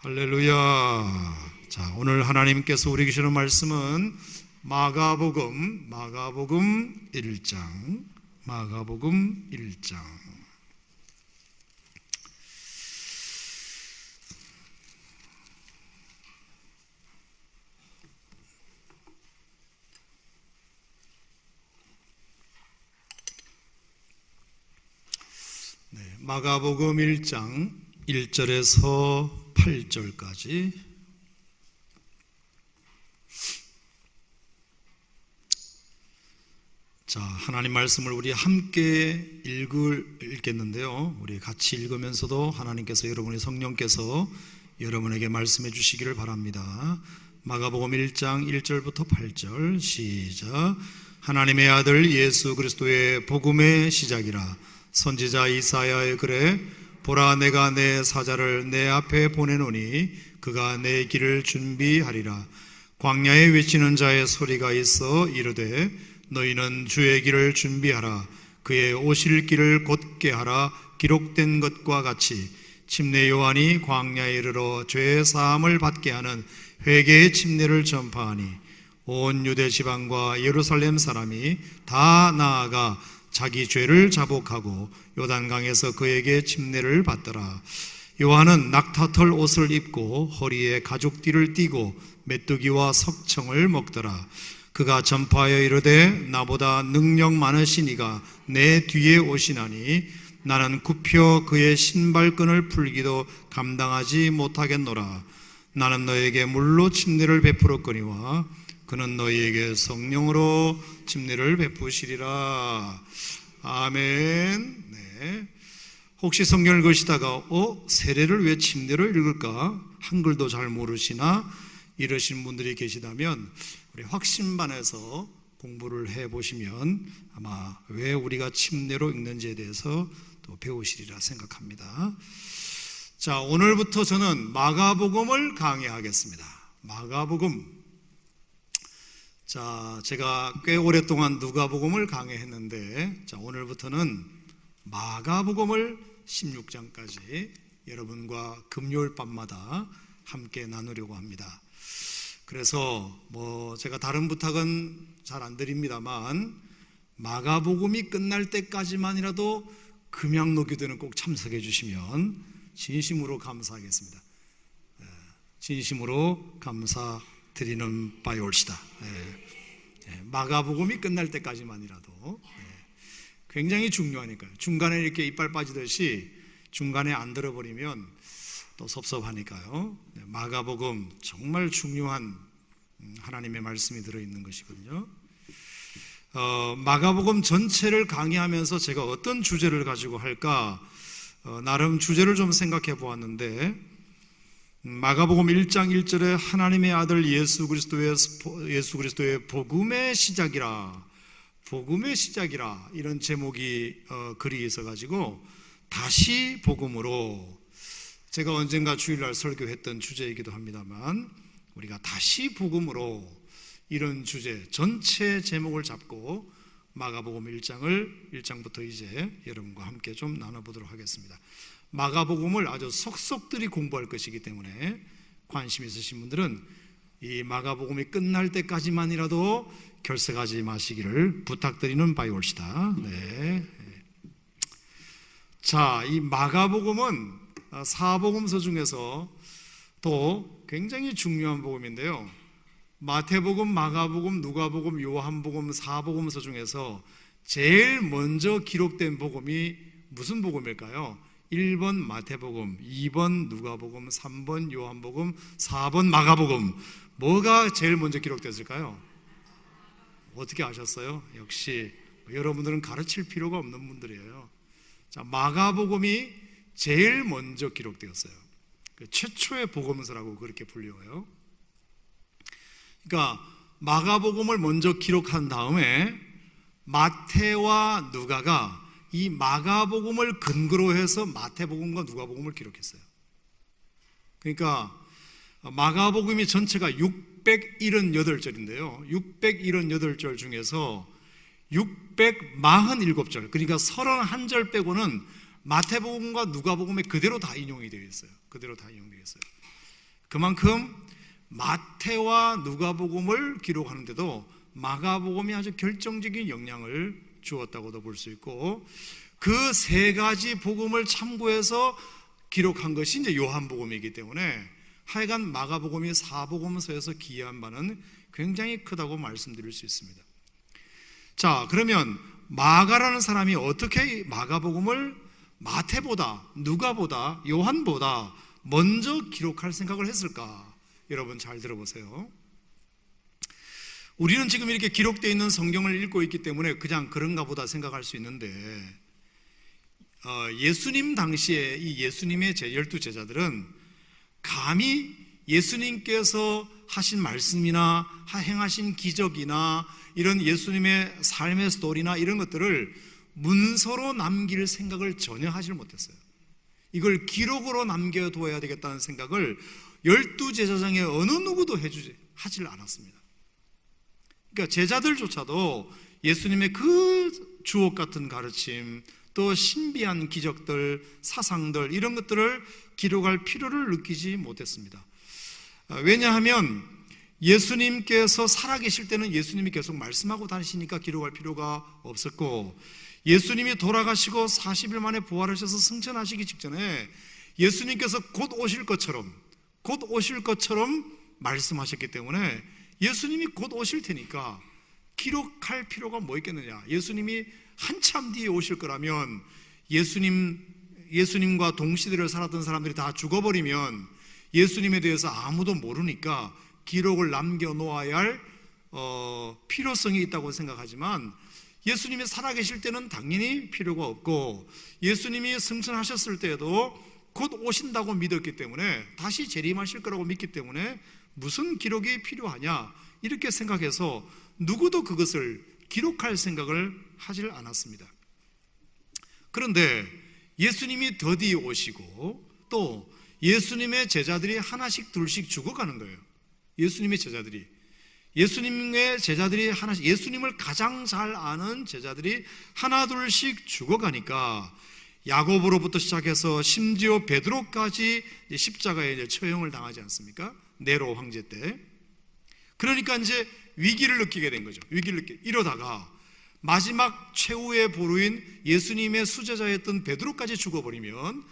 할렐루야. 자, 오늘 하나님께서 우리에게 주시는 말씀은 마가복음 1장. 마가복음 1장. 마가복음 1장 1절에서 8절까지. 자, 하나님 말씀을 우리 함께 읽겠는데요, 우리 같이 읽으면서도 하나님께서, 여러분의 성령께서 여러분에게 말씀해 주시기를 바랍니다. 마가복음 1장 1절부터 8절 시작. 하나님의 아들 예수 그리스도의 복음의 시작이라. 선지자 이사야의 글에 보라, 내가 내 사자를 내 앞에 보내노니 그가 내 길을 준비하리라. 광야에 외치는 자의 소리가 있어 이르되 너희는 주의 길을 준비하라. 그의 오실 길을 곧게 하라. 기록된 것과 같이 침례 요한이 광야에 이르러 죄 사함을 받게 하는 회개의 침례를 전파하니 온 유대 지방과 예루살렘 사람이 다 나아가 자기 죄를 자복하고 요단강에서 그에게 침례를 받더라. 요한은 낙타털 옷을 입고 허리에 가죽띠를 띠고 메뚜기와 석청을 먹더라. 그가 전파하여 이르되 나보다 능력 많으신 이가 내 뒤에 오시나니 나는 굽혀 그의 신발끈을 풀기도 감당하지 못하겠노라. 나는 너에게 물로 침례를 베풀었거니와 그는 너희에게 성령으로 침례를 베푸시리라. 아멘. 네. 혹시 성경을 읽으시다가 세례를 왜 침례로 읽을까? 한글도 잘 모르시나? 이러신 분들이 계시다면 우리 확신반에서 공부를 해보시면 아마 왜 우리가 침례로 읽는지에 대해서 또 배우시리라 생각합니다. 자, 오늘부터 저는 마가복음을 강의하겠습니다. 마가복음. 자, 제가 꽤 오랫동안 누가복음을 강의했는데, 자, 오늘부터는 마가복음을 16장까지 여러분과 금요일 밤마다 함께 나누려고 합니다. 그래서 제가 다른 부탁은 잘 안 드립니다만 마가복음이 끝날 때까지만이라도 금양로교대는 꼭 참석해 주시면 진심으로 감사하겠습니다. 진심으로 감사드리는 바에 올시다. 마가복음이 끝날 때까지만이라도 굉장히 중요하니까요. 중간에 이렇게 이빨 빠지듯이 중간에 안 들어버리면 또 섭섭하니까요. 마가복음 정말 중요한 하나님의 말씀이 들어있는 것이거든요. 마가복음 전체를 강의하면서 제가 어떤 주제를 가지고 할까 나름 주제를 좀 생각해 보았는데, 마가복음 1장 1절에 하나님의 아들 예수 그리스도의 복음의 시작이라, 복음의 시작이라, 이런 제목이 글이 있어가지고 다시 복음으로, 제가 언젠가 주일날 설교했던 주제이기도 합니다만 우리가 다시 복음으로, 이런 주제 전체 제목을 잡고 마가복음 1장부터 이제 여러분과 함께 좀 나눠보도록 하겠습니다. 마가복음을 아주 속속들이 공부할 것이기 때문에 관심 있으신 분들은 이 마가복음이 끝날 때까지만이라도 결석하지 마시기를 부탁드리는 바에 올시다. 네. 자, 이 마가복음은 사복음서 중에서 또 굉장히 중요한 복음인데요, 마태복음, 마가복음, 누가복음, 요한복음, 사복음서 중에서 제일 먼저 기록된 복음이 무슨 복음일까요? 1번 마태복음, 2번 누가복음, 3번 요한복음, 4번 마가복음. 뭐가 제일 먼저 기록됐을까요? 어떻게 아셨어요? 역시 여러분들은 가르칠 필요가 없는 분들이에요. 자, 마가복음이 제일 먼저 기록되었어요. 최초의 복음서라고 그렇게 불려요. 그러니까 마가복음을 먼저 기록한 다음에 마태와 누가가 이 마가복음을 근거로 해서 마태복음과 누가복음을 기록했어요. 그러니까 마가복음이 전체가 678절인데요 678절 중에서 647절, 그러니까 31절 빼고는 마태복음과 누가복음에 그대로 다 인용이 되어 있어요. 그대로 다 인용되어 있어요. 그만큼 마태와 누가복음을 기록하는데도 마가복음이 아주 결정적인 영향을 주었다고도 볼 수 있고, 그 세 가지 복음을 참고해서 기록한 것이 이제 요한복음이기 때문에 하여간 마가복음이 사복음서에서 기여한 바는 굉장히 크다고 말씀드릴 수 있습니다. 자, 그러면 마가라는 사람이 어떻게 마가복음을 마태보다, 누가보다, 요한보다 먼저 기록할 생각을 했을까? 여러분 잘 들어보세요. 우리는 지금 이렇게 기록되어 있는 성경을 읽고 있기 때문에 그냥 그런가 보다 생각할 수 있는데, 예수님 당시에 이 예수님의 12 제자들은 감히 예수님께서 하신 말씀이나 행하신 기적이나 이런 예수님의 삶의 스토리나 이런 것들을 문서로 남길 생각을 전혀 하지 못했어요. 이걸 기록으로 남겨둬야 되겠다는 생각을 12 제자장의 어느 누구도 하질 않았습니다. 그러니까 제자들조차도 예수님의 그 주옥 같은 가르침, 또 신비한 기적들, 사상들 이런 것들을 기록할 필요를 느끼지 못했습니다. 왜냐하면 예수님께서 살아계실 때는 예수님이 계속 말씀하고 다니시니까 기록할 필요가 없었고, 예수님이 돌아가시고 40일 만에 부활하셔서 승천하시기 직전에 예수님께서 곧 오실 것처럼 말씀하셨기 때문에 예수님이 곧 오실 테니까 기록할 필요가 뭐 있겠느냐. 예수님이 한참 뒤에 오실 거라면 예수님과 동시대를 살았던 사람들이 다 죽어버리면 예수님에 대해서 아무도 모르니까 기록을 남겨놓아야 할 필요성이 있다고 생각하지만, 예수님이 살아계실 때는 당연히 필요가 없고, 예수님이 승천하셨을 때에도 곧 오신다고 믿었기 때문에, 다시 재림하실 거라고 믿기 때문에 무슨 기록이 필요하냐 이렇게 생각해서 누구도 그것을 기록할 생각을 하질 않았습니다. 그런데 예수님이 더디 오시고 또 예수님의 제자들이 하나씩 둘씩 죽어가는 거예요. 예수님의 제자들이 하나씩, 예수님을 가장 잘 아는 제자들이 하나 둘씩 죽어가니까 야고보로부터 시작해서 심지어 베드로까지 십자가에 처형을 당하지 않습니까? 네로 황제 때. 그러니까 이제 위기를 느끼게 된 거죠. 이러다가 마지막 최후의 보루인 예수님의 수제자였던 베드로까지 죽어버리면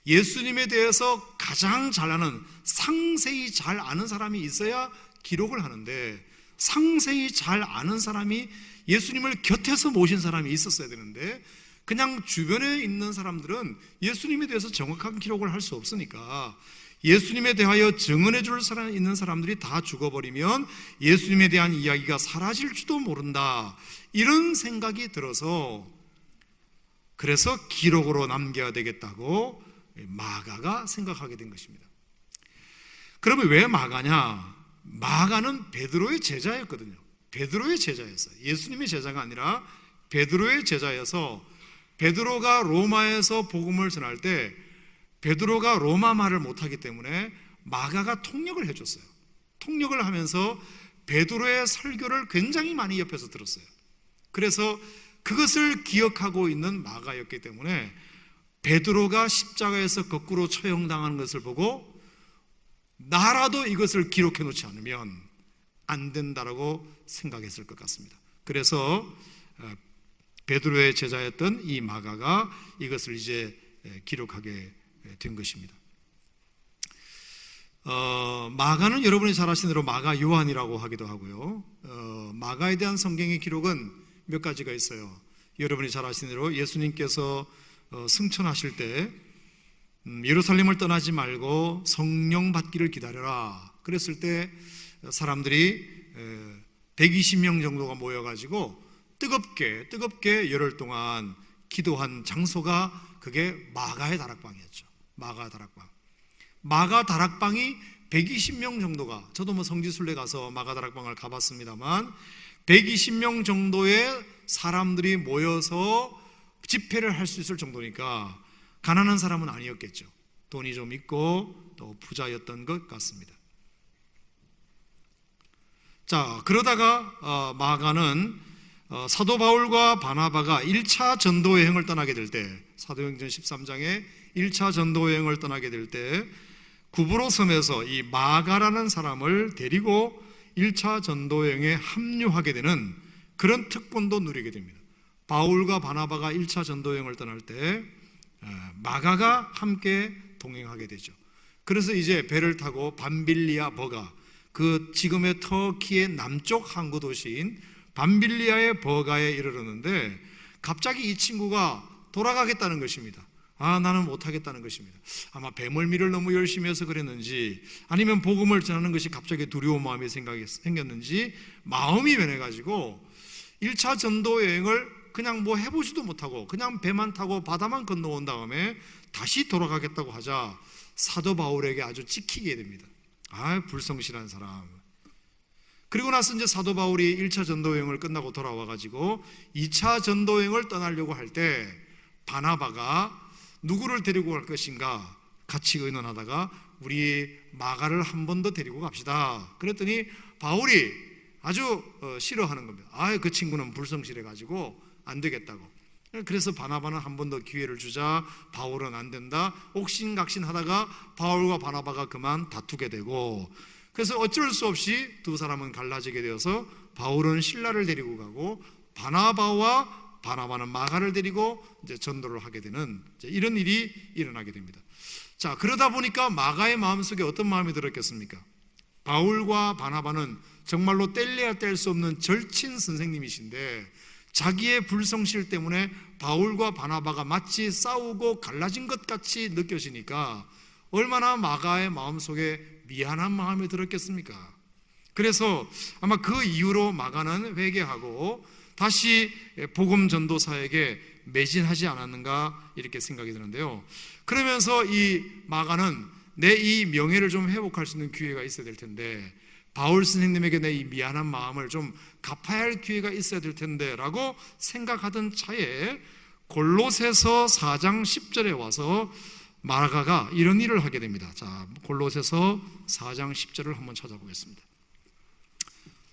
예수님에 대해서 가장 잘 아는, 상세히 잘 아는 사람이 있어야 기록을 하는데, 상세히 잘 아는 사람이, 예수님을 곁에서 모신 사람이 있었어야 되는데 그냥 주변에 있는 사람들은 예수님에 대해서 정확한 기록을 할 수 없으니까 예수님에 대하여 증언해 줄 사람 있는 사람들이 다 죽어버리면 예수님에 대한 이야기가 사라질지도 모른다, 이런 생각이 들어서 그래서 기록으로 남겨야 되겠다고 마가가 생각하게 된 것입니다. 그러면 왜 마가냐? 마가는 베드로의 제자였거든요. 베드로의 제자였어요. 예수님의 제자가 아니라 베드로의 제자여서, 베드로가 로마에서 복음을 전할 때 베드로가 로마 말을 못하기 때문에 마가가 통역을 해줬어요. 통역을 하면서 베드로의 설교를 굉장히 많이 옆에서 들었어요. 그래서 그것을 기억하고 있는 마가였기 때문에 베드로가 십자가에서 거꾸로 처형당하는 것을 보고 나라도 이것을 기록해 놓지 않으면 안 된다라고 생각했을 것 같습니다. 그래서 베드로의 제자였던 이 마가가 이것을 이제 기록하게 된 것입니다. 마가는 여러분이 잘 아시는 대로 마가 요한이라고 하기도 하고요. 마가에 대한 성경의 기록은 몇 가지가 있어요. 여러분이 잘 아시는 대로 예수님께서 승천하실 때 예루살렘을 떠나지 말고 성령 받기를 기다려라 그랬을 때 사람들이 120명 정도가 모여가지고 뜨겁게 열흘 동안 기도한 장소가 그게 마가의 다락방이었죠. 마가 다락방이 120명 정도가, 저도 뭐 성지순례 가서 마가 다락방을 가봤습니다만 120명 정도의 사람들이 모여서 집회를 할 수 있을 정도니까 가난한 사람은 아니었겠죠. 돈이 좀 있고 또 부자였던 것 같습니다. 자, 그러다가 마가는 사도 바울과 바나바가 1차 전도 여행을 떠나게 될 때, 사도행전 13장에 1차 전도 여행을 떠나게 될 때 구브로 섬에서 이 마가라는 사람을 데리고 1차 전도 여행에 합류하게 되는 그런 특권도 누리게 됩니다. 바울과 바나바가 1차 전도 여행을 떠날 때 마가가 함께 동행하게 되죠. 그래서 이제 배를 타고 밤빌리아 버가, 그 지금의 터키의 남쪽 항구 도시인 밤빌리아의 버가에 이르렀는데 갑자기 이 친구가 돌아가겠다는 것입니다. 나는 못하겠다는 것입니다. 아마 배멀미를 너무 열심히 해서 그랬는지, 아니면 복음을 전하는 것이 갑자기 두려운 마음이 생겼는지 마음이 변해가지고 1차 전도 여행을 그냥 뭐 해보지도 못하고 그냥 배만 타고 바다만 건너온 다음에 다시 돌아가겠다고 하자 사도 바울에게 아주 찍히게 됩니다. 불성실한 사람. 그리고 나서 이제 사도 바울이 1차 전도 여행을 끝나고 돌아와가지고 2차 전도 여행을 떠나려고 할 때 바나바가 누구를 데리고 갈 것인가 같이 의논하다가 우리 마가를 한 번 더 데리고 갑시다. 그랬더니 바울이 아주 싫어하는 겁니다. 그 친구는 불성실해가지고 안 되겠다고. 그래서 바나바는 한 번 더 기회를 주자 바울은 안 된다. 옥신각신 하다가 바울과 바나바가 그만 다투게 되고, 그래서 어쩔 수 없이 두 사람은 갈라지게 되어서 바울은 실라를 데리고 가고 바나바와 바나바는 마가를 데리고 이제 전도를 하게 되는 이런 일이 일어나게 됩니다. 자, 그러다 보니까 마가의 마음속에 어떤 마음이 들었겠습니까? 바울과 바나바는 정말로 뗄래야 뗄 수 없는 절친 선생님이신데 자기의 불성실 때문에 바울과 바나바가 마치 싸우고 갈라진 것 같이 느껴지니까 얼마나 마가의 마음속에 미안한 마음이 들었겠습니까? 그래서 아마 그 이후로 마가는 회개하고 다시 복음 전도사에게 매진하지 않았는가 이렇게 생각이 드는데요. 그러면서 이 마가는 내 이 명예를 좀 회복할 수 있는 기회가 있어야 될 텐데, 바울 선생님에게 내 이 미안한 마음을 좀 갚아야 할 기회가 있어야 될 텐데 라고 생각하던 차에 골로새서 4장 10절에 와서 마가가 이런 일을 하게 됩니다. 자, 골로새서 4장 10절을 한번 찾아보겠습니다.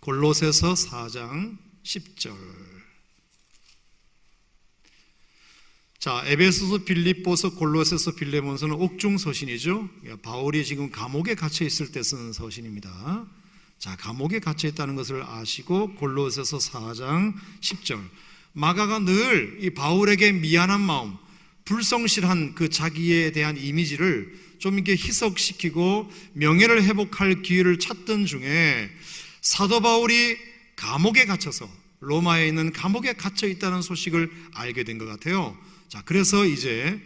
골로새서 4장 10절. 자, 에베소서, 빌립보서, 골로새서, 빌레몬서는 옥중 서신이죠. 바울이 지금 감옥에 갇혀 있을 때 쓴 서신입니다. 자, 감옥에 갇혀 있다는 것을 아시고 골로새서 4장 10절. 마가가 늘 이 바울에게 미안한 마음, 불성실한 그 자기에 대한 이미지를 좀 이렇게 희석시키고 명예를 회복할 기회를 찾던 중에 사도 바울이 감옥에 갇혀서 로마에 있는 감옥에 갇혀 있다는 소식을 알게 된 것 같아요. 자, 그래서 이제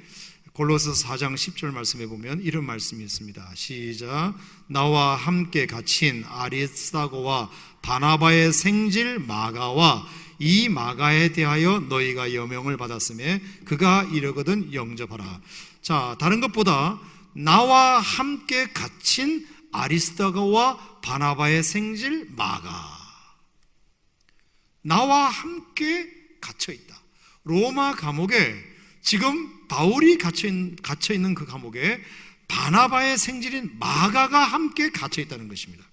골로새서 4장 10절 말씀해 보면 이런 말씀이 있습니다. 시작. 나와 함께 갇힌 아리스다고와 바나바의 생질 마가와 이 마가에 대하여 너희가 여명을 받았음에 그가 이르거든 영접하라. 자, 다른 것보다 나와 함께 갇힌 아리스다고와 바나바의 생질 마가, 나와 함께 갇혀 있다. 로마 감옥에 지금 바울이 갇혀 있는 그 감옥에 바나바의 생질인 마가가 함께 갇혀 있다는 것입니다.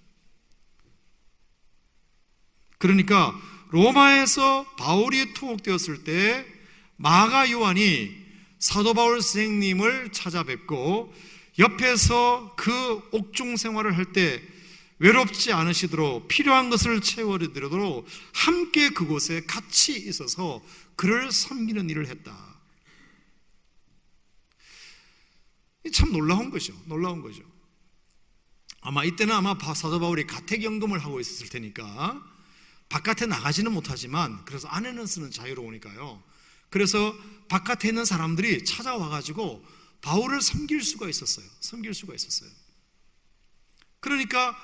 그러니까 로마에서 바울이 투옥되었을 때 마가 요한이 사도 바울 선생님을 찾아뵙고 옆에서 그 옥중 생활을 할 때 외롭지 않으시도록 필요한 것을 채워드리도록 함께 그곳에 같이 있어서 그를 섬기는 일을 했다. 참 놀라운 거죠. 놀라운 거죠. 아마 이때는 사도 바울이 가택연금을 하고 있었을 테니까 바깥에 나가지는 못하지만 그래서 안에는 쓰는 자유로우니까요. 그래서 바깥에 있는 사람들이 찾아와가지고 바울을 섬길 수가 있었어요. 섬길 수가 있었어요. 그러니까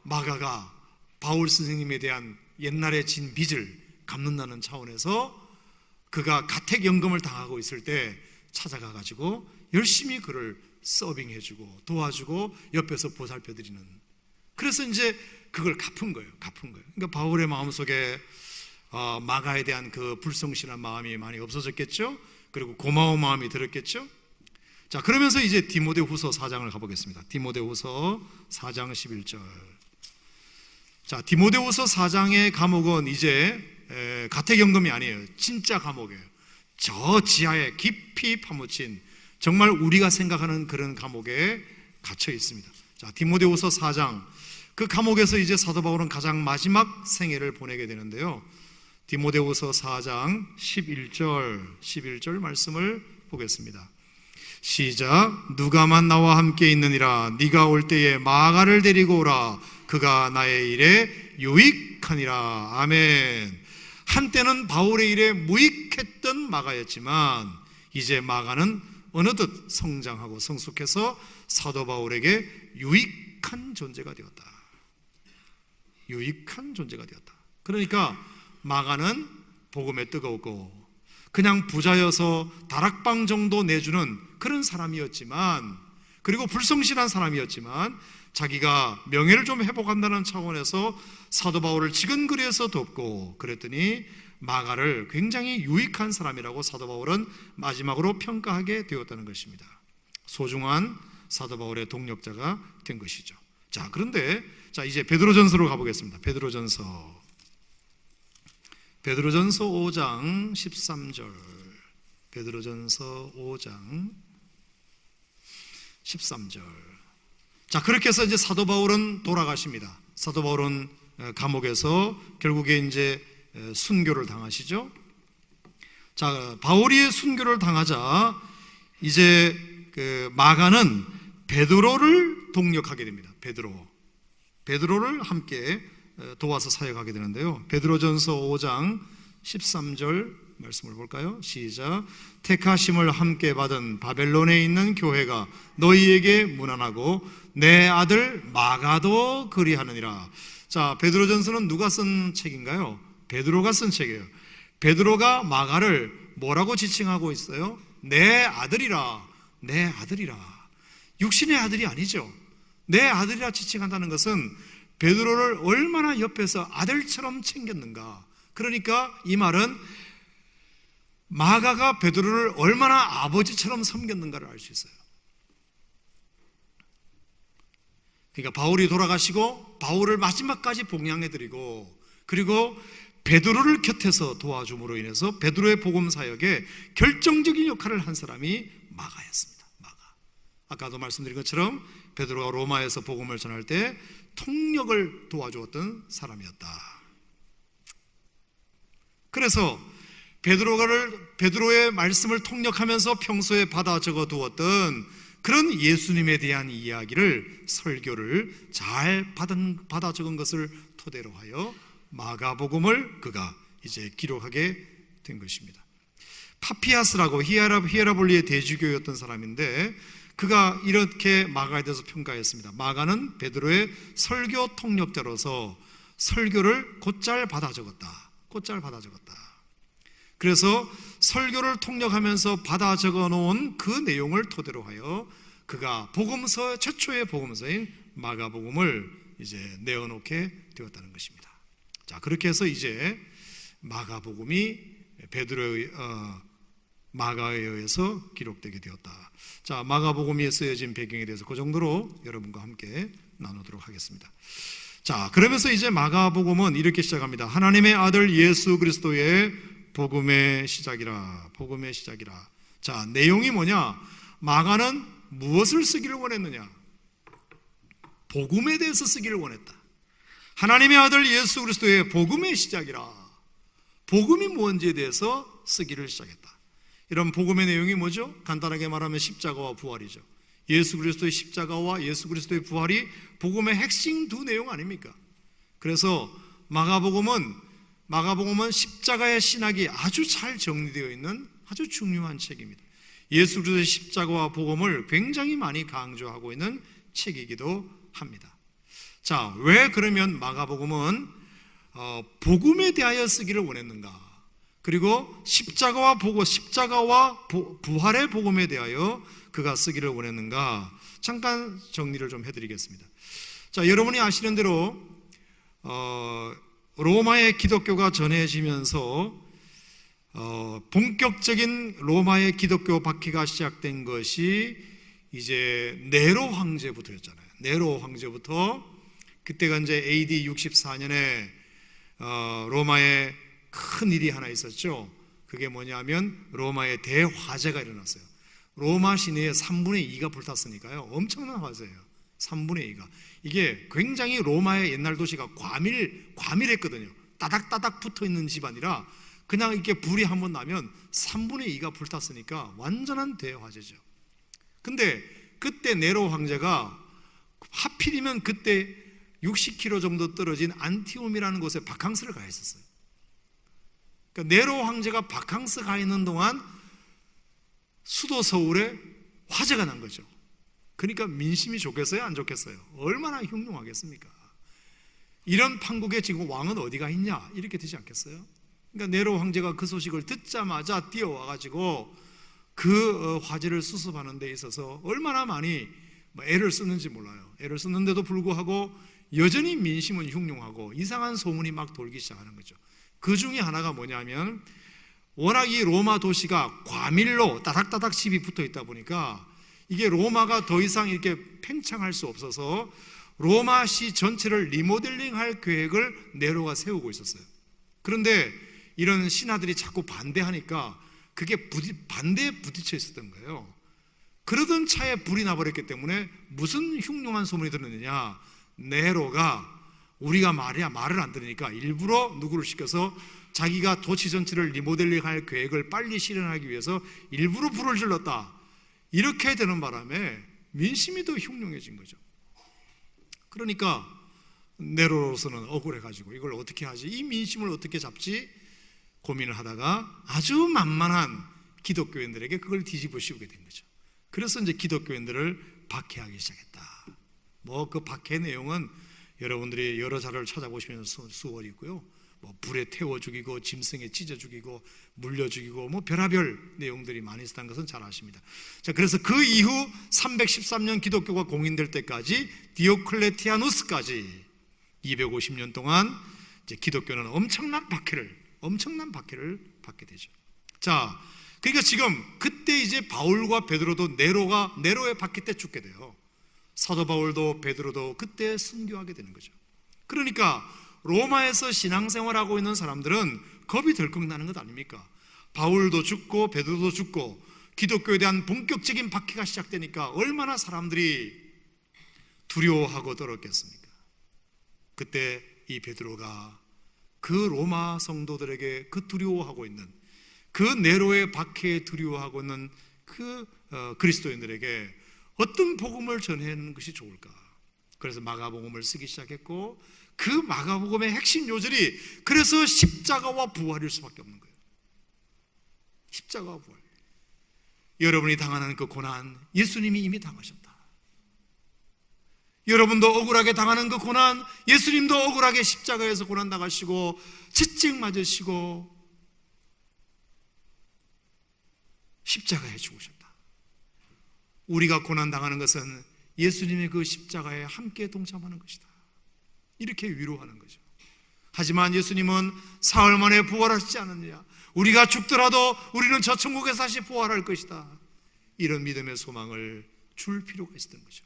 마가가 바울 선생님에 대한 옛날에 진 빚을 갚는다는 차원에서 그가 가택연금을 당하고 있을 때 찾아가가지고 열심히 그를 서빙해주고 도와주고 옆에서 보살펴드리는, 그래서 이제 그걸 갚은 거예요. 그러니까 바울의 마음속에 마가에 대한 그 불성실한 마음이 많이 없어졌겠죠. 그리고 고마운 마음이 들었겠죠. 자, 그러면서 이제 디모데후서 4장을 가보겠습니다. 디모데후서 4장 11절. 자, 디모데후서 4장의 감옥은 이제 가택연금이 아니에요. 진짜 감옥이에요. 저 지하에 깊이 파묻힌 정말 우리가 생각하는 그런 감옥에 갇혀 있습니다. 자, 디모데후서 4장, 그 감옥에서 이제 사도 바울은 가장 마지막 생애를 보내게 되는데요. 디모데후서 4장 11절 말씀을 보겠습니다. 시작. 누가만 나와 함께 있느니라. 네가 올 때에 마가를 데리고 오라. 그가 나의 일에 유익하니라. 아멘. 한때는 바울의 일에 무익했던 마가였지만 이제 마가는 어느덧 성장하고 성숙해서 사도 바울에게 유익한 존재가 되었다. 유익한 존재가 되었다. 그러니까 마가는 복음에 뜨거웠고 그냥 부자여서 다락방 정도 내주는 그런 사람이었지만, 그리고 불성실한 사람이었지만 자기가 명예를 좀 회복한다는 차원에서 사도 바울을 지근거리에서 돕고 그랬더니 마가를 굉장히 유익한 사람이라고 사도 바울은 마지막으로 평가하게 되었다는 것입니다. 소중한 사도 바울의 동력자가 된 것이죠. 자, 그런데 이제 베드로전서로 가보겠습니다. 베드로전서 5장 13절. 베드로전서 5장 13절. 자, 그렇게 해서 이제 사도 바울은 돌아가십니다. 사도 바울은 감옥에서 결국에 이제 순교를 당하시죠. 자, 바울이 순교를 당하자 이제 마가는 베드로를 동력하게 됩니다. 베드로를 함께 도와서 사역하게 되는데요. 베드로전서 5장 13절 말씀을 볼까요? 시작. 택하심을 함께 받은 바벨론에 있는 교회가 너희에게 문안하고 내 아들 마가도 그리하느니라. 자, 베드로전서는 누가 쓴 책인가요? 베드로가 쓴 책이에요. 베드로가 마가를 뭐라고 지칭하고 있어요? 내 아들이라. 내 아들이라. 육신의 아들이 아니죠. 내 아들이라 지칭한다는 것은 베드로를 얼마나 옆에서 아들처럼 챙겼는가. 그러니까 이 말은 마가가 베드로를 얼마나 아버지처럼 섬겼는가를 알 수 있어요. 그러니까 바울이 돌아가시고 바울을 마지막까지 봉양해드리고 그리고 베드로를 곁에서 도와줌으로 인해서 베드로의 복음 사역에 결정적인 역할을 한 사람이 마가였습니다. 마가. 아까도 말씀드린 것처럼 베드로가 로마에서 복음을 전할 때 통역을 도와주었던 사람이었다. 그래서 베드로의 말씀을 통역하면서 평소에 받아 적어 두었던 그런 예수님에 대한 이야기를, 설교를 잘 받아 적은 것을 토대로 하여 마가복음을 그가 이제 기록하게 된 것입니다. 파피아스라고 히에라볼리의 대주교였던 사람인데 그가 이렇게 마가에 대해서 평가했습니다. 마가는 베드로의 설교 통역자로서 설교를 곧잘 받아 적었다. 그래서 설교를 통역하면서 받아 적어 놓은 그 내용을 토대로 하여 그가 복음서, 최초의 복음서인 마가복음을 이제 내어놓게 되었다는 것입니다. 자, 그렇게 해서 이제 마가복음이 마가에 의해서 기록되게 되었다. 자, 마가복음이 쓰여진 배경에 대해서 그 정도로 여러분과 함께 나누도록 하겠습니다. 자, 그러면서 이제 마가복음은 이렇게 시작합니다. 하나님의 아들 예수 그리스도의 복음의 시작이라. 자, 내용이 뭐냐? 마가는 무엇을 쓰기를 원했느냐? 복음에 대해서 쓰기를 원했다. 하나님의 아들 예수 그리스도의 복음의 시작이라. 복음이 뭔지에 대해서 쓰기를 시작했다. 이런 복음의 내용이 뭐죠? 간단하게 말하면 십자가와 부활이죠. 예수 그리스도의 십자가와 예수 그리스도의 부활이 복음의 핵심 두 내용 아닙니까? 그래서 마가복음은 십자가의 신학이 아주 잘 정리되어 있는 아주 중요한 책입니다. 예수 그리스도의 십자가와 복음을 굉장히 많이 강조하고 있는 책이기도 합니다. 자, 왜 그러면 마가복음은 복음에 대하여 쓰기를 원했는가? 그리고 십자가와 부활의 복음에 대하여 그가 쓰기를 원했는가? 잠깐 정리를 좀 해드리겠습니다. 자, 여러분이 아시는 대로 로마의 기독교가 전해지면서 본격적인 로마의 기독교 박해가 시작된 것이 이제 네로 황제부터였잖아요. 네로 황제부터 그때가 이제 AD 64년에 로마에 큰 일이 하나 있었죠. 그게 뭐냐면 로마의 대화재가 일어났어요. 로마 시내에 3분의 2가 불탔으니까요. 엄청난 화재예요. 3분의 2가. 이게 굉장히 로마의 옛날 도시가 과밀했거든요. 따닥따닥 붙어있는 집안이라 그냥 이렇게 불이 한번 나면 3분의 2가 불탔으니까 완전한 대화재죠. 근데 그때 네로 황제가 하필이면 그때 60km 정도 떨어진 안티움이라는 곳에 바캉스를 가 있었어요. 그러니까 네로 황제가 바캉스 가 있는 동안 수도 서울에 화재가 난 거죠. 그러니까 민심이 좋겠어요? 안 좋겠어요? 얼마나 흉흉하겠습니까? 이런 판국에 지금 왕은 어디가 있냐? 이렇게 되지 않겠어요? 그러니까 네로 황제가 그 소식을 듣자마자 뛰어와가지고 그 화재를 수습하는 데 있어서 얼마나 많이 애를 쓰는지 몰라요. 애를 쓰는데도 불구하고 여전히 민심은 흉흉하고 이상한 소문이 막 돌기 시작하는 거죠. 그 중에 하나가 뭐냐면 워낙 이 로마 도시가 과밀로 따닥따닥 집이 붙어 있다 보니까 이게 로마가 더 이상 이렇게 팽창할 수 없어서 로마시 전체를 리모델링할 계획을 네로가 세우고 있었어요. 그런데 이런 신하들이 자꾸 반대하니까 그게 반대에 부딪혀 있었던 거예요. 그러던 차에 불이 나버렸기 때문에 무슨 흉흉한 소문이 들었느냐, 네로가 우리가 말을 안 들으니까 일부러 누구를 시켜서 자기가 도시 전체를 리모델링할 계획을 빨리 실현하기 위해서 일부러 불을 질렀다, 이렇게 되는 바람에 민심이 더 흉흉해진 거죠. 그러니까 네로로서는 억울해가지고 이걸 어떻게 하지, 이 민심을 어떻게 잡지 고민을 하다가 아주 만만한 기독교인들에게 그걸 뒤집어 씌우게 된 거죠. 그래서 이제 기독교인들을 박해하기 시작했다. 뭐 그 박해 내용은 여러분들이 여러 자료를 찾아보시면 수월이고요. 뭐 불에 태워 죽이고 짐승에 찢어 죽이고 물려 죽이고 뭐 별하별 내용들이 많이 있었다는 것은 잘 아십니다. 자, 그래서 그 이후 313년 기독교가 공인될 때까지 디오클레티아누스까지 250년 동안 이제 기독교는 엄청난 박해를 받게 되죠. 자, 그러니까 지금 그때 이제 바울과 베드로도 네로의 박해 때 죽게 돼요. 사도 바울도 베드로도 그때 순교하게 되는 거죠. 그러니까 로마에서 신앙생활하고 있는 사람들은 겁이 덜컥 나는 것 아닙니까? 바울도 죽고 베드로도 죽고 기독교에 대한 본격적인 박해가 시작되니까 얼마나 사람들이 두려워하고 떨었겠습니까? 그때 이 베드로가 그 로마 성도들에게 그 두려워하고 있는 그 네로의 박해에 두려워하고 있는 그 그리스도인들에게 어떤 복음을 전하는 것이 좋을까? 그래서 마가복음을 쓰기 시작했고 그 마가복음의 핵심 요절이 그래서 십자가와 부활일 수밖에 없는 거예요. 십자가와 부활. 여러분이 당하는 그 고난 예수님이 이미 당하셨다. 여러분도 억울하게 당하는 그 고난 예수님도 억울하게 십자가에서 고난 당하시고 채찍 맞으시고 십자가에 죽으셨다. 우리가 고난 당하는 것은 예수님의 그 십자가에 함께 동참하는 것이다. 이렇게 위로하는 거죠. 하지만 예수님은 사흘 만에 부활하시지 않았느냐, 우리가 죽더라도 우리는 저 천국에서 다시 부활할 것이다, 이런 믿음의 소망을 줄 필요가 있었던 거죠.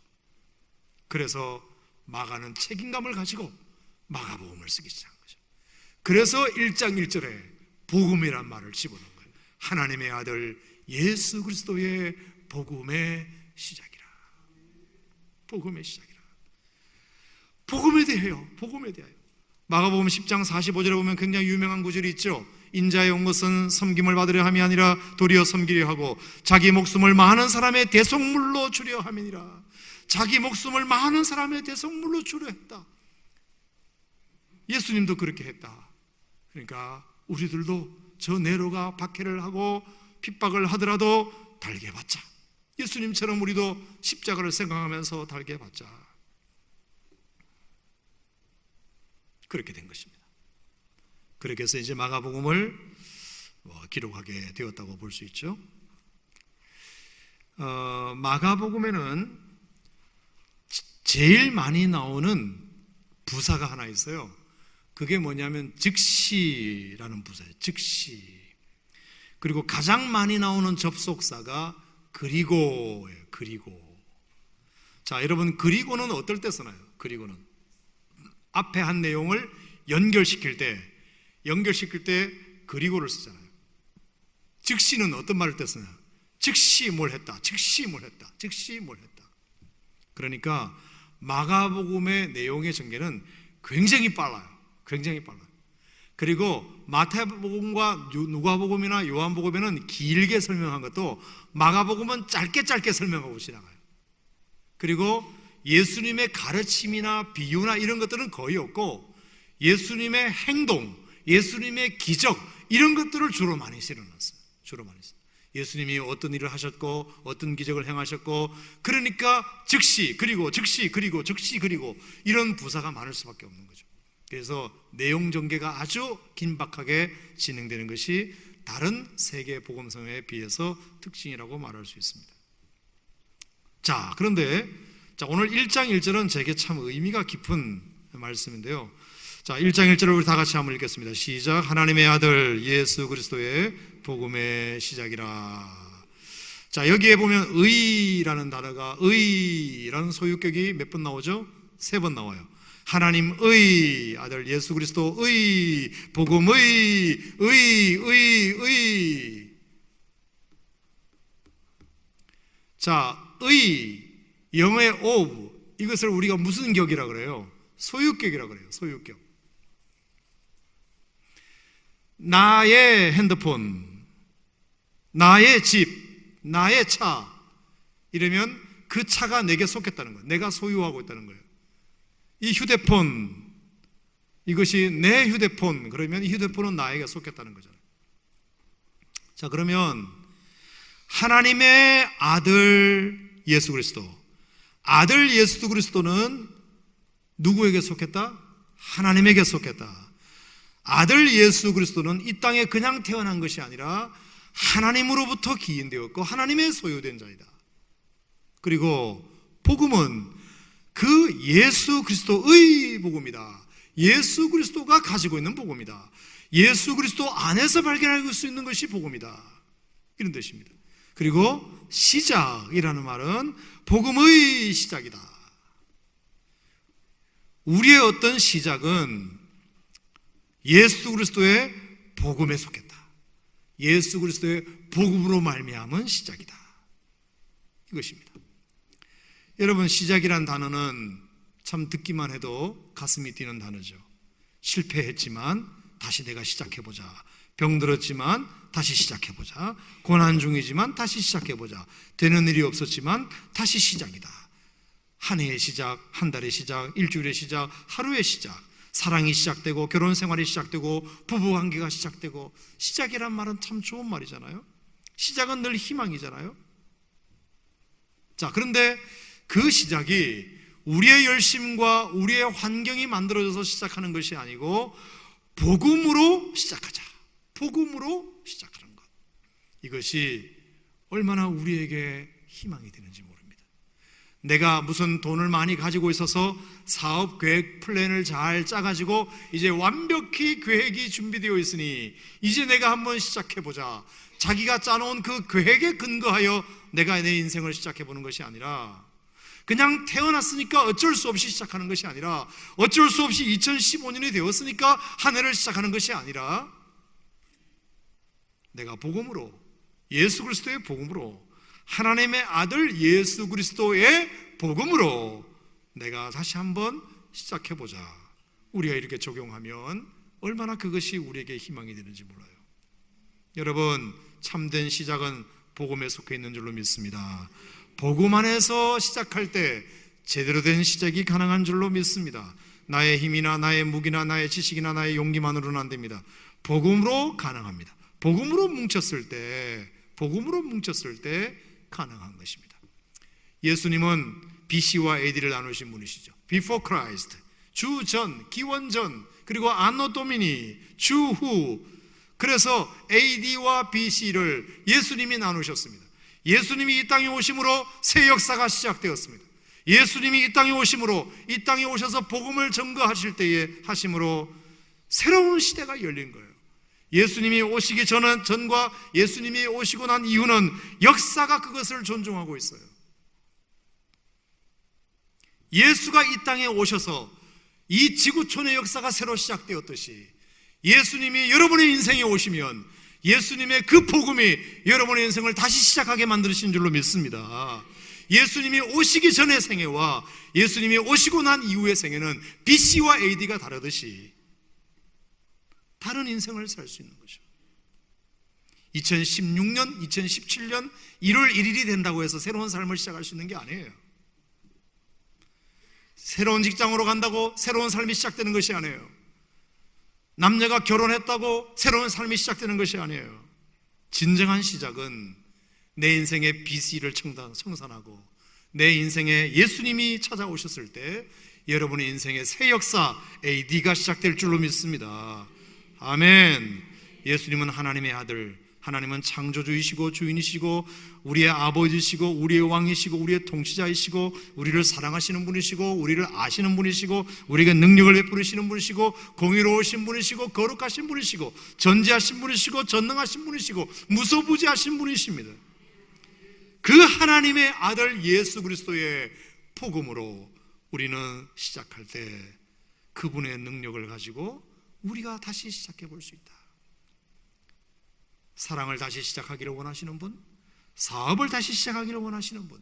그래서 마가는 책임감을 가지고 마가복음을 쓰기 시작한 거죠. 그래서 1장 1절에 복음이란 말을 집어넣은 거예요. 하나님의 아들 예수 그리스도의 복음의 시작이라. 복음의 시작이라. 복음에 대하여 마가복음 10장 45절에 보면 굉장히 유명한 구절이 있죠. 인자에 온 것은 섬김을 받으려 함이 아니라 도리어 섬기려 하고 자기 목숨을 많은 사람의 대속물로 주려 함이니라. 자기 목숨을 많은 사람의 대속물로 주려 했다. 예수님도 그렇게 했다. 그러니까 우리들도 저 네로가 박해를 하고 핍박을 하더라도 달게 받자. 예수님처럼 우리도 십자가를 생각하면서 달게 받자. 그렇게 된 것입니다. 그렇게 해서 이제 마가복음을 기록하게 되었다고 볼 수 있죠. 마가복음에는 제일 많이 나오는 부사가 하나 있어요. 그게 뭐냐면 즉시라는 부사예요. 즉시. 그리고 가장 많이 나오는 접속사가 그리고예요. 그리고. 자, 여러분, 그리고는 어떨 때 쓰나요? 그리고는 앞에 한 내용을 연결시킬 때 그리고를 쓰잖아요. 즉시는 어떤 말을 때 쓰나요? 즉시 뭘 했다. 그러니까 마가복음의 내용의 전개는 굉장히 빨라요. 그리고 마태복음과 누가복음이나 요한복음에는 길게 설명한 것도 마가복음은 짧게 설명하고 지나가요. 그리고 예수님의 가르침이나 비유나 이런 것들은 거의 없고 예수님의 행동, 예수님의 기적 이런 것들을 주로 많이 실어놨어요. 예수님이 어떤 일을 하셨고 어떤 기적을 행하셨고 그러니까 즉시 그리고 이런 부사가 많을 수밖에 없는 거죠. 그래서 내용 전개가 아주 긴박하게 진행되는 것이 다른 세계 복음서에 비해서 특징이라고 말할 수 있습니다. 자, 그런데 오늘 1장 1절은 제게 참 의미가 깊은 말씀인데요. 자, 1장 1절을 우리 다 같이 한번 읽겠습니다. 시작. 하나님의 아들 예수 그리스도의 복음의 시작이라. 자, 여기에 보면 의라는 단어가 의라는 소유격이 몇 번 나오죠? 3번 나와요. 하나님의 아들 예수 그리스도의 복음의 의. 자, 의 영어의 of 이것을 우리가 무슨 격이라 그래요? 소유격이라 그래요. 소유격. 나의 핸드폰, 나의 집, 나의 차 이러면 그 차가 내게 속했다는 거예요. 내가 소유하고 있다는 거예요. 이 휴대폰, 이것이 내 휴대폰 그러면 이 휴대폰은 나에게 속했다는 거잖아요. 자, 그러면 하나님의 아들 예수 그리스도, 아들 예수 그리스도는 누구에게 속했다? 하나님에게 속했다. 아들 예수 그리스도는 이 땅에 그냥 태어난 것이 아니라 하나님으로부터 기인되었고 하나님의 소유된 자이다. 그리고 복음은 그 예수 그리스도의 복음이다. 예수 그리스도가 가지고 있는 복음이다. 예수 그리스도 안에서 발견할 수 있는 것이 복음이다. 이런 뜻입니다. 그리고 시작이라는 말은 복음의 시작이다. 우리의 어떤 시작은 예수 그리스도의 복음에 속했다. 예수 그리스도의 복음으로 말미암은 시작이다. 이것입니다. 여러분, 시작이란 단어는 참 듣기만 해도 가슴이 뛰는 단어죠. 실패했지만 다시 내가 시작해보자. 병들었지만 다시 시작해보자. 고난 중이지만 다시 시작해보자. 되는 일이 없었지만 다시 시작이다. 한 해의 시작, 한 달의 시작, 일주일의 시작, 하루의 시작. 사랑이 시작되고 결혼 생활이 시작되고 부부관계가 시작되고 시작이란 말은 참 좋은 말이잖아요. 시작은 늘 희망이잖아요. 자, 그런데 그 시작이 우리의 열심과 우리의 환경이 만들어져서 시작하는 것이 아니고 복음으로 시작하자. 복음으로 시작하는 것. 이것이 얼마나 우리에게 희망이 되는지 모릅니다. 내가 무슨 돈을 많이 가지고 있어서 사업 계획 플랜을 잘 짜가지고 이제 완벽히 계획이 준비되어 있으니 이제 내가 한번 시작해보자. 자기가 짜놓은 그 계획에 근거하여 내가 내 인생을 시작해보는 것이 아니라 그냥 태어났으니까 어쩔 수 없이 시작하는 것이 아니라 어쩔 수 없이 2015년이 되었으니까 한 해를 시작하는 것이 아니라 내가 복음으로, 예수 그리스도의 복음으로, 하나님의 아들 예수 그리스도의 복음으로 내가 다시 한번 시작해보자. 우리가 이렇게 적용하면 얼마나 그것이 우리에게 희망이 되는지 몰라요. 여러분, 참된 시작은 복음에 속해 있는 줄로 믿습니다. 복음 안에서 시작할 때 제대로 된 시작이 가능한 줄로 믿습니다. 나의 힘이나 나의 무기나 나의 지식이나 나의 용기만으로는 안 됩니다. 복음으로 가능합니다. 복음으로 뭉쳤을 때 가능한 것입니다. 예수님은 BC와 AD를 나누신 분이시죠. Before Christ, 주 전, 기원 전, 그리고 안노 도미니, 주 후. 그래서 AD와 BC를 예수님이 나누셨습니다. 예수님이 이 땅에 오심으로 새 역사가 시작되었습니다. 예수님이 이 땅에 오심으로, 이 땅에 오셔서 복음을 전거하실 때에 하심으로 새로운 시대가 열린 거예요. 예수님이 오시기 전과 예수님이 오시고 난 이후는 역사가 그것을 존중하고 있어요. 예수가 이 땅에 오셔서 이 지구촌의 역사가 새로 시작되었듯이 예수님이 여러분의 인생에 오시면 예수님의 그 복음이 여러분의 인생을 다시 시작하게 만드신 줄로 믿습니다. 예수님이 오시기 전의 생애와 예수님이 오시고 난 이후의 생애는 BC와 AD가 다르듯이 다른 인생을 살 수 있는 거죠. 2016년, 2017년 1월 1일이 된다고 해서 새로운 삶을 시작할 수 있는 게 아니에요. 새로운 직장으로 간다고 새로운 삶이 시작되는 것이 아니에요. 남녀가 결혼했다고 새로운 삶이 시작되는 것이 아니에요. 진정한 시작은 내 인생의 BC를 청산하고 내 인생에 예수님이 찾아오셨을 때 여러분의 인생의 새 역사 AD가 시작될 줄로 믿습니다. 아멘. 예수님은 하나님의 아들, 하나님은 창조주이시고 주인이시고 우리의 아버지시고 우리의 왕이시고 우리의 통치자이시고 우리를 사랑하시는 분이시고 우리를 아시는 분이시고 우리에게 능력을 베푸시는 분이시고 공의로우신 분이시고 거룩하신 분이시고 전지하신 분이시고 전능하신 분이시고 무소부지하신 분이십니다. 그 하나님의 아들 예수 그리스도의 복음으로 우리는 시작할 때 그분의 능력을 가지고 우리가 다시 시작해 볼 수 있다. 사랑을 다시 시작하기를 원하시는 분, 사업을 다시 시작하기를 원하시는 분,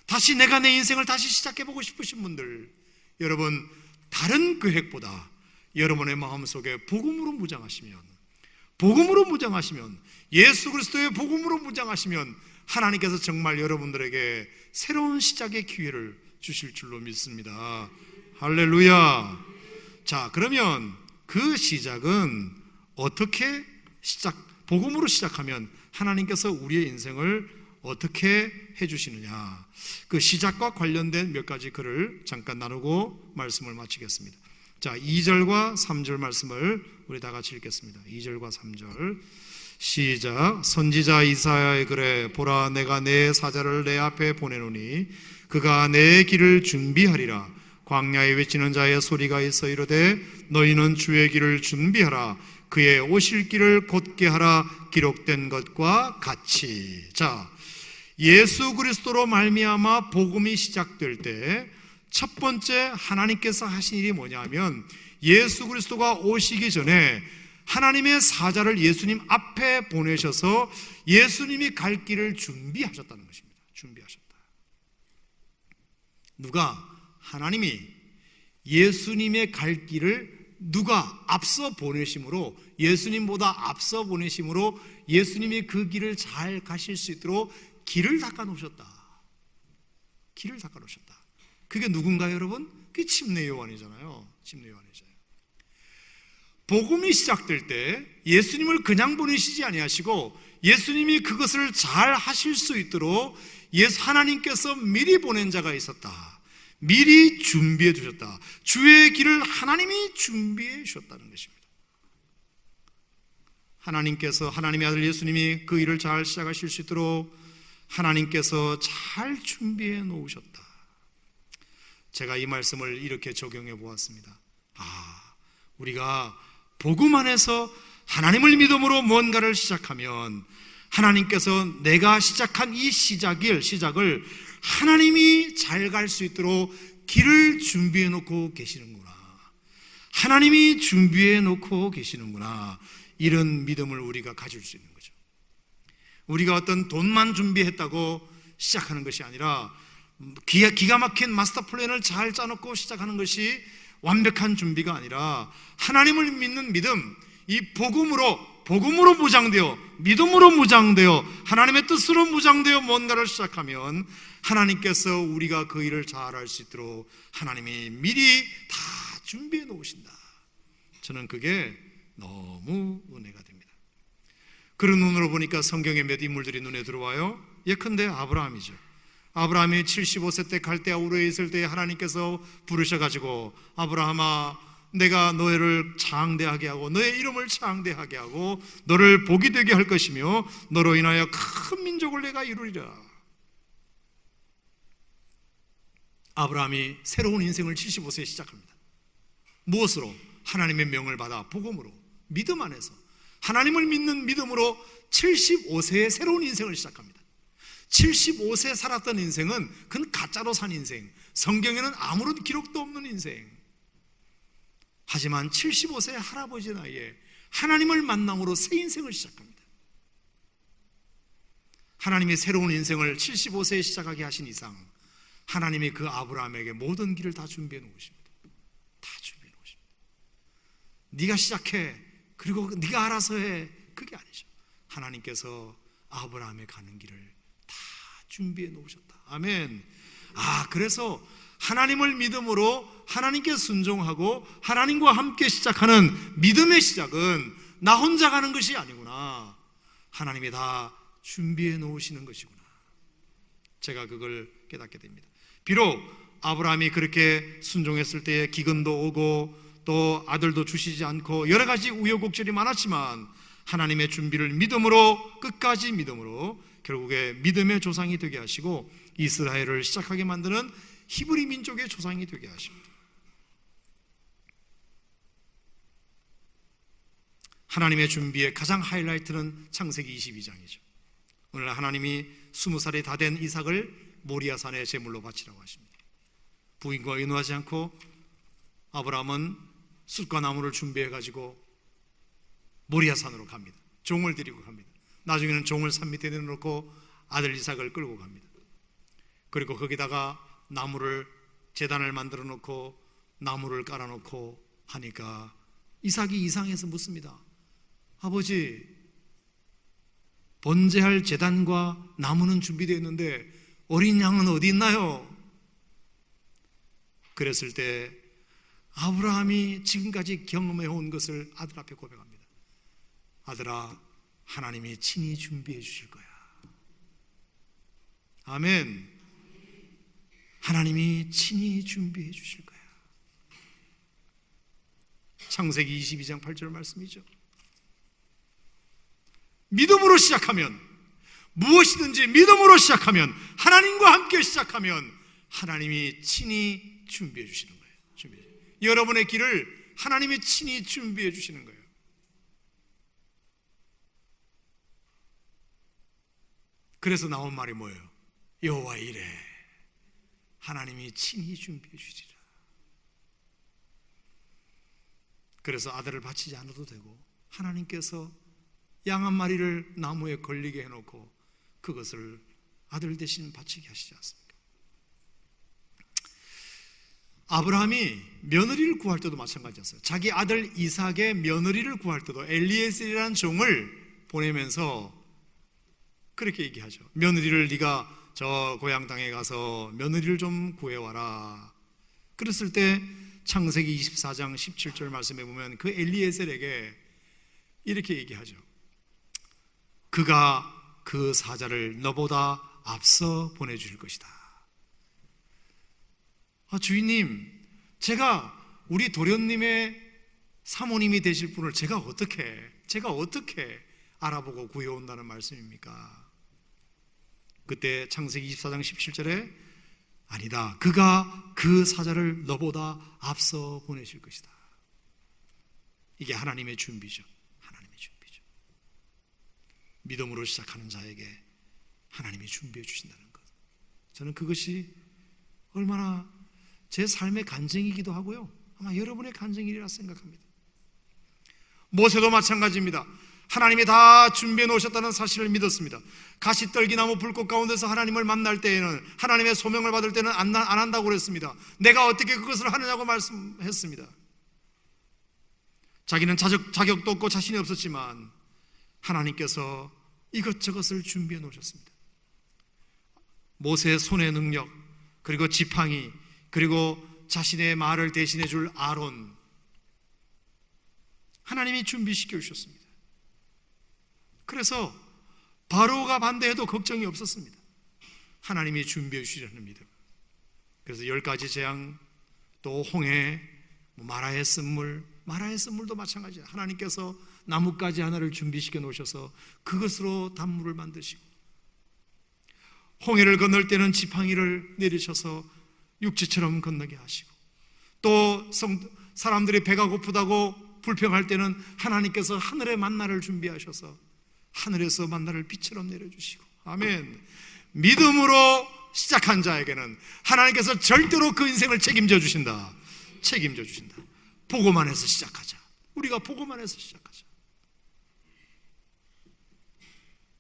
다시 내가 내 인생을 다시 시작해보고 싶으신 분들, 여러분 다른 계획보다 여러분의 마음속에 복음으로 무장하시면, 예수 그리스도의 복음으로 무장하시면 하나님께서 정말 여러분들에게 새로운 시작의 기회를 주실 줄로 믿습니다. 할렐루야. 자, 그러면 그 시작은 어떻게 복음으로 시작하면 하나님께서 우리의 인생을 어떻게 해주시느냐, 그 시작과 관련된 몇 가지 글을 잠깐 나누고 말씀을 마치겠습니다. 자, 2절과 3절 말씀을 우리 다 같이 읽겠습니다. 2절과 3절 시작. 선지자 이사야의 글에 보라, 내가 내 사자를 내 앞에 보내노니 그가 내 길을 준비하리라. 광야에 외치는 자의 소리가 있어 이르되 너희는 주의 길을 준비하라. 그의 오실 길을 곧게 하라. 기록된 것과 같이. 자, 예수 그리스도로 말미암아 복음이 시작될 때 첫 번째 하나님께서 하신 일이 뭐냐면 예수 그리스도가 오시기 전에 하나님의 사자를 예수님 앞에 보내셔서 예수님이 갈 길을 준비하셨다는 것입니다. 준비하셨다. 누가? 하나님이 예수님의 갈 길을 누가 앞서 보내심으로, 예수님보다 앞서 보내심으로 예수님이 그 길을 잘 가실 수 있도록 길을 닦아 놓으셨다. 길을 닦아 놓으셨다. 그게 누군가요, 여러분? 그게 침례 요한이잖아요. 침례 요한이잖아요. 복음이 시작될 때 예수님을 그냥 보내시지 아니하시고 예수님이 그것을 잘 하실 수 있도록 하나님께서 미리 보낸 자가 있었다. 미리 준비해 두셨다. 주의 길을 하나님이 준비해 주셨다는 것입니다. 하나님께서, 하나님의 아들 예수님이 그 일을 잘 시작하실 수 있도록 하나님께서 잘 준비해 놓으셨다. 제가 이 말씀을 이렇게 적용해 보았습니다. 우리가 복음 안에서 하나님을 믿음으로 뭔가를 시작하면 하나님께서 내가 시작한 이 시작을 하나님이 잘 갈 수 있도록 길을 준비해 놓고 계시는구나. 하나님이 준비해 놓고 계시는구나. 이런 믿음을 우리가 가질 수 있는 거죠. 우리가 어떤 돈만 준비했다고 시작하는 것이 아니라 기가 막힌 마스터 플랜을 잘 짜놓고 시작하는 것이 완벽한 준비가 아니라 하나님을 믿는 믿음, 이 복음으로 무장되어, 믿음으로 무장되어, 하나님의 뜻으로 무장되어 뭔가를 시작하면 하나님께서 우리가 그 일을 잘할 수 있도록 하나님이 미리 다 준비해 놓으신다. 저는 그게 너무 은혜가 됩니다. 그런 눈으로 보니까 성경에 몇 인물들이 눈에 들어와요. 예컨대 아브라함이죠. 아브라함이 75세 때 갈대아 우르에 있을 때 하나님께서 부르셔가지고 아브라함아, 내가 너를 창대하게 하고 너의 이름을 창대하게 하고 너를 복이 되게 할 것이며 너로 인하여 큰 민족을 내가 이루리라. 아브라함이 새로운 인생을 75세에 시작합니다. 무엇으로? 하나님의 명을 받아 복음으로, 믿음 안에서 하나님을 믿는 믿음으로 75세에 새로운 인생을 시작합니다. 75세 살았던 인생은 그건 가짜로 산 인생, 성경에는 아무런 기록도 없는 인생. 하지만 75세 할아버지 나이에 하나님을 만남으로 새 인생을 시작합니다. 하나님이 새로운 인생을 75세에 시작하게 하신 이상 하나님이 그 아브라함에게 모든 길을 다 준비해 놓으십니다. 다 준비해 놓으십니다. 네가 시작해, 그리고 네가 알아서 해, 그게 아니죠. 하나님께서 아브라함의 가는 길을 다 준비해 놓으셨다. 아멘. 그래서 하나님을 믿음으로 하나님께 순종하고 하나님과 함께 시작하는 믿음의 시작은 나 혼자 가는 것이 아니구나. 하나님이 다 준비해 놓으시는 것이구나. 제가 그걸 깨닫게 됩니다. 비록 아브라함이 그렇게 순종했을 때에 기근도 오고 또 아들도 주시지 않고 여러 가지 우여곡절이 많았지만 하나님의 준비를 믿음으로, 끝까지 믿음으로 결국에 믿음의 조상이 되게 하시고 이스라엘을 시작하게 만드는 히브리 민족의 조상이 되게 하십니다. 하나님의 준비의 가장 하이라이트는 창세기 22장이죠. 오늘 하나님이 20살이 다 된 이삭을 모리아산에 제물로 바치라고 하십니다. 부인과 의논하지 않고 아브라함은 숯과 나무를 준비해가지고 모리아산으로 갑니다. 종을 데리고 갑니다. 나중에는 종을 산 밑에 내놓고 아들 이삭을 끌고 갑니다. 그리고 거기다가 나무를, 제단을 만들어 놓고 나무를 깔아 놓고 하니까 이삭이 이상해서 묻습니다. 아버지, 번제할 제단과 나무는 준비되어 있는데 어린 양은 어디 있나요? 그랬을 때 아브라함이 지금까지 경험해 온 것을 아들 앞에 고백합니다. 아들아, 하나님이 친히 준비해 주실 거야. 아멘. 하나님이 친히 준비해 주실 거야. 창세기 22장 8절 말씀이죠. 믿음으로 시작하면, 무엇이든지 믿음으로 시작하면, 하나님과 함께 시작하면 하나님이 친히 준비해 주시는 거예요. 여러분의 길을 하나님이 친히 준비해 주시는 거예요. 그래서 나온 말이 뭐예요? 여호와 이래, 하나님이 친히 준비해 주시리라. 그래서 아들을 바치지 않아도 되고 하나님께서 양 한 마리를 나무에 걸리게 해놓고 그것을 아들 대신 바치게 하시지 않습니까? 아브라함이 며느리를 구할 때도 마찬가지였어요. 자기 아들 이삭의 며느리를 구할 때도 엘리에셀이라는 종을 보내면서 그렇게 얘기하죠. 며느리를 네가 저 고향 땅에 가서 며느리를 좀 구해와라. 그랬을 때 창세기 24장 17절 말씀에 보면 그 엘리에셀에게 이렇게 얘기하죠. 그가 그 사자를 너보다 앞서 보내줄 것이다. 주인님, 제가 우리 도련님의 사모님이 되실 분을 제가 어떻게 알아보고 구해온다는 말씀입니까? 그때 창세기 24장 17절에 아니다, 그가 그 사자를 너보다 앞서 보내실 것이다. 이게 하나님의 준비죠. 하나님의 준비죠. 믿음으로 시작하는 자에게 하나님이 준비해 주신다는 것, 저는 그것이 얼마나 제 삶의 간증이기도 하고요, 아마 여러분의 간증이라 생각합니다. 모세도 마찬가지입니다. 하나님이 다 준비해 놓으셨다는 사실을 믿었습니다. 가시떨기나무 불꽃 가운데서 하나님을 만날 때에는, 하나님의 소명을 받을 때는 안 한다고 그랬습니다. 내가 어떻게 그것을 하느냐고 말씀했습니다. 자기는 자격도 없고 자신이 없었지만 하나님께서 이것저것을 준비해 놓으셨습니다. 모세의 손의 능력, 그리고 지팡이, 그리고 자신의 말을 대신해 줄 아론, 하나님이 준비시켜 주셨습니다. 그래서 바로가 반대해도 걱정이 없었습니다. 하나님이 준비해 주시려는 믿음. 그래서 10가지 재앙, 또 홍해, 마라의 쓴물도 마찬가지예요. 하나님께서 나뭇가지 하나를 준비시켜 놓으셔서 그것으로 단물을 만드시고, 홍해를 건널 때는 지팡이를 내리셔서 육지처럼 건너게 하시고, 또 사람들이 배가 고프다고 불평할 때는 하나님께서 하늘의 만나를 준비하셔서 하늘에서 만나를 빛처럼 내려주시고, 아멘. 믿음으로 시작한 자에게는 하나님께서 절대로 그 인생을 책임져 주신다. 보고만 해서 시작하자. 우리가 보고만 해서 시작하자.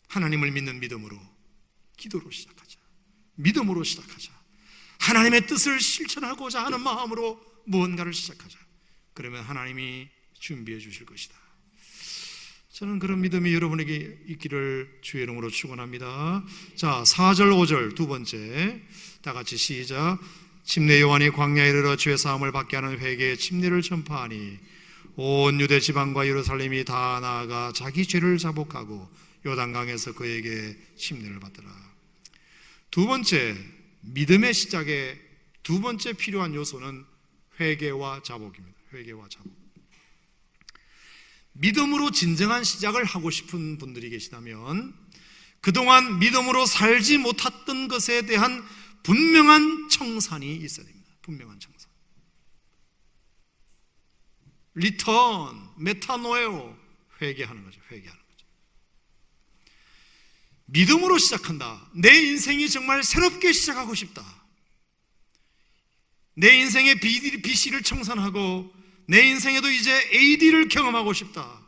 하나님을 믿는 믿음으로 기도로 시작하자. 믿음으로 시작하자. 하나님의 뜻을 실천하고자 하는 마음으로 무언가를 시작하자. 그러면 하나님이 준비해 주실 것이다. 저는 그런 믿음이 여러분에게 있기를 주의 이름으로 축원합니다. 자, 4절 5절 두 번째 다 같이 시작. 침례 요한이 광야에 이르러 죄 사함을 받게 하는 회개의 침례를 전파하니 온 유대 지방과 예루살렘이 다 나아가 자기 죄를 자복하고 요단강에서 그에게 침례를 받더라. 두 번째 믿음의 시작의 두 번째 필요한 요소는 회개와 자복입니다. 회개와 자복. 믿음으로 진정한 시작을 하고 싶은 분들이 계시다면 그동안 믿음으로 살지 못했던 것에 대한 분명한 청산이 있어야 됩니다. 분명한 청산. 리턴, 메타노에오, 회개하는 거죠. 회개하는 거죠. 믿음으로 시작한다. 내 인생이 정말 새롭게 시작하고 싶다. 내 인생의 BC를 청산하고 내 인생에도 이제 AD를 경험하고 싶다.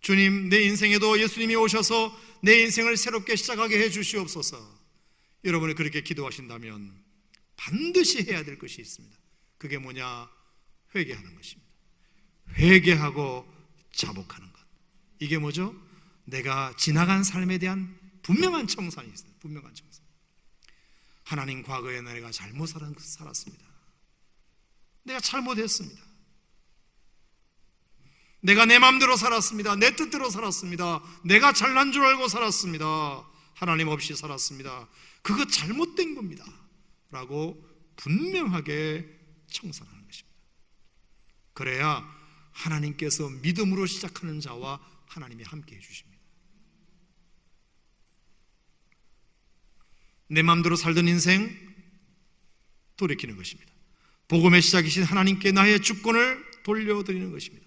주님, 내 인생에도 예수님이 오셔서 내 인생을 새롭게 시작하게 해 주시옵소서. 여러분이 그렇게 기도하신다면 반드시 해야 될 것이 있습니다. 그게 뭐냐? 회개하는 것입니다. 회개하고 자복하는 것. 이게 뭐죠? 내가 지나간 삶에 대한 분명한 청산이 있어요. 분명한 청산. 하나님, 과거에 내가 잘못 살았습니다. 내가 잘못했습니다. 내가 내 마음대로 살았습니다. 내 뜻대로 살았습니다. 내가 잘난 줄 알고 살았습니다. 하나님 없이 살았습니다. 그거 잘못된 겁니다 라고 분명하게 청산하는 것입니다. 그래야 하나님께서 믿음으로 시작하는 자와 하나님이 함께 해주십니다. 내 마음대로 살던 인생 돌이키는 것입니다. 복음의 시작이신 하나님께 나의 주권을 돌려드리는 것입니다.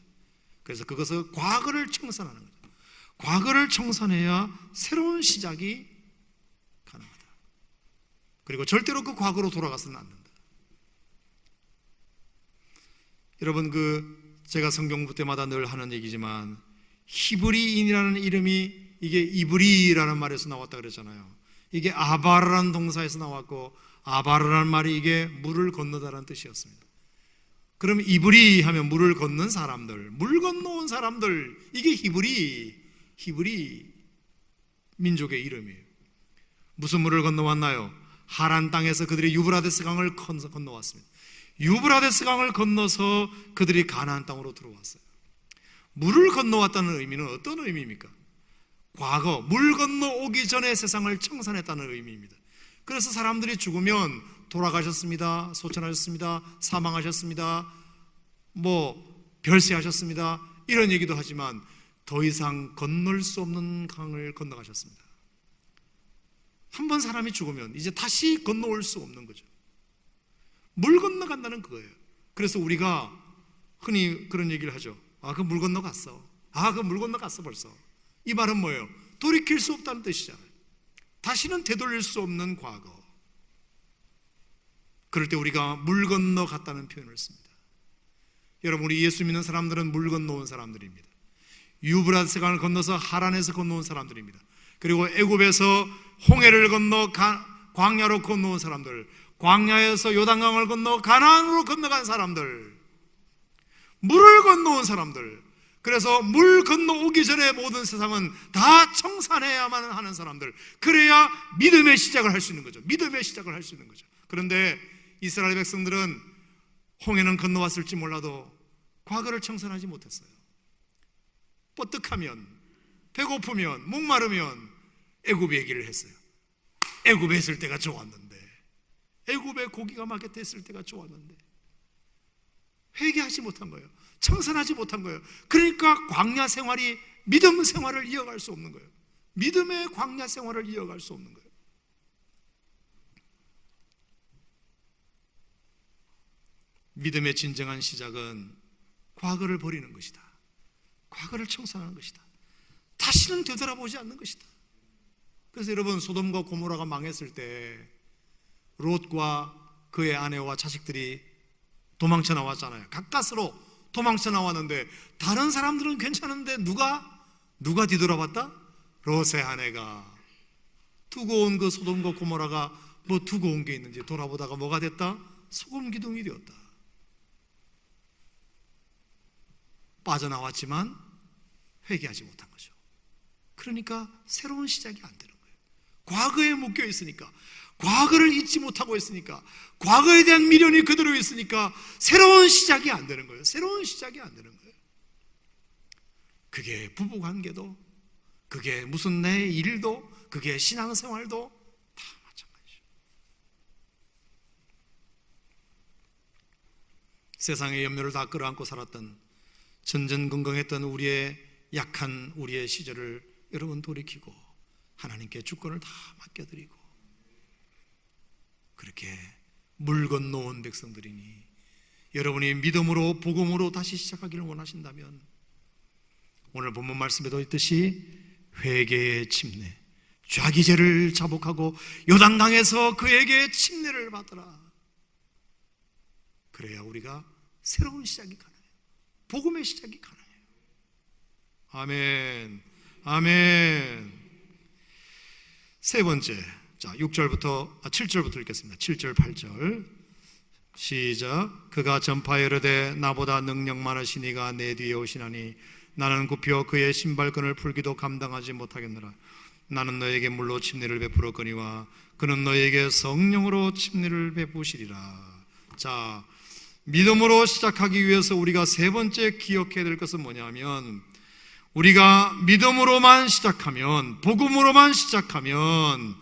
그래서 그것을 과거를 청산하는 거죠. 과거를 청산해야 새로운 시작이 가능하다. 그리고 절대로 그 과거로 돌아가서는 안 된다. 여러분, 제가 성경 공부 때마다 늘 하는 얘기지만 히브리인이라는 이름이 이게 이브리라는 말에서 나왔다 그랬잖아요. 이게 아바르라는 동사에서 나왔고 아바르라는 말이 이게 물을 건너다라는 뜻이었습니다. 그럼 이브리 하면 물을 건넌 사람들, 물 건너온 사람들, 이게 히브리 민족의 이름이에요. 무슨 물을 건너왔나요? 하란 땅에서 그들이 유브라데스 강을 건너왔습니다. 유브라데스 강을 건너서 그들이 가나안 땅으로 들어왔어요. 물을 건너왔다는 의미는 어떤 의미입니까? 과거, 물 건너오기 전에 세상을 청산했다는 의미입니다. 그래서 사람들이 죽으면 돌아가셨습니다, 소천하셨습니다, 사망하셨습니다, 별세하셨습니다, 이런 얘기도 하지만 더 이상 건널 수 없는 강을 건너가셨습니다. 한번 사람이 죽으면 이제 다시 건너올 수 없는 거죠. 물 건너간다는 그거예요. 그래서 우리가 흔히 그런 얘기를 하죠. 그 물 건너갔어. 그 물 건너갔어 벌써. 이 말은 뭐예요? 돌이킬 수 없다는 뜻이잖아요. 다시는 되돌릴 수 없는 과거. 그럴 때 우리가 물 건너갔다는 표현을 씁니다. 여러분, 우리 예수 믿는 사람들은 물 건너온 사람들입니다. 유브라데스 강을 건너서 하란에서 건너온 사람들입니다. 그리고 애굽에서 홍해를 건너 광야로 건너온 사람들, 광야에서 요단강을 건너 가나안으로 건너간 사람들, 물을 건너온 사람들. 그래서 물 건너오기 전에 모든 세상은 다 청산해야만 하는 사람들. 그래야 믿음의 시작을 할 수 있는 거죠. 믿음의 시작을 할 수 있는 거죠. 그런데 이스라엘 백성들은 홍해는 건너왔을지 몰라도 과거를 청산하지 못했어요. 뻗득하면, 배고프면, 목마르면 애굽 얘기를 했어요. 애굽에 있을 때가 좋았는데, 애굽에 고기가 마켓했을 때가 좋았는데, 회개하지 못한 거예요. 청산하지 못한 거예요. 그러니까 광야 생활이 믿음 생활을 이어갈 수 없는 거예요. 믿음의 광야 생활을 이어갈 수 없는 거예요. 믿음의 진정한 시작은 과거를 버리는 것이다. 과거를 청산하는 것이다. 다시는 되돌아보지 않는 것이다. 그래서 여러분, 소돔과 고모라가 망했을 때 롯과 그의 아내와 자식들이 도망쳐 나왔잖아요. 가까스로 도망쳐 나왔는데 다른 사람들은 괜찮은데 누가 뒤돌아봤다? 롯의 아내가 두고 온 그 소돔과 고모라가 뭐 두고 온 게 있는지 돌아보다가 뭐가 됐다? 소금 기둥이 되었다. 빠져나왔지만 회개하지 못한 거죠. 그러니까 새로운 시작이 안 되는 거예요. 과거에 묶여 있으니까, 과거를 잊지 못하고 있으니까, 과거에 대한 미련이 그대로 있으니까 새로운 시작이 안 되는 거예요. 새로운 시작이 안 되는 거예요. 그게 부부관계도, 그게 무슨 내 일도, 그게 신앙생활도 다 마찬가지죠. 세상의 염려를 다 끌어안고 살았던, 전전긍긍했던 우리의 약한 우리의 시절을 여러분 돌이키고 하나님께 주권을 다 맡겨드리고, 그렇게 물 건너온 백성들이니 여러분이 믿음으로 복음으로 다시 시작하기를 원하신다면 오늘 본문 말씀에도 있듯이 회개의 침례, 좌기제를 자복하고 요단강에서 그에게 침례를 받으라. 그래야 우리가 새로운 시작이 가능해요. 복음의 시작이 가능해요. 아멘, 아멘. 세 번째, 자 7절부터 읽겠습니다. 7절 8절 시작. 그가 전파에 이르되 나보다 능력 많으신 이가 내 뒤에 오시나니 나는 굽혀 그의 신발끈을 풀기도 감당하지 못하겠노라. 나는 너에게 물로 침례를 베풀었거니와 그는 너에게 성령으로 침례를 베푸시리라. 자, 믿음으로 시작하기 위해서 우리가 세 번째 기억해야 될 것은 뭐냐면, 우리가 믿음으로만 시작하면, 복음으로만 시작하면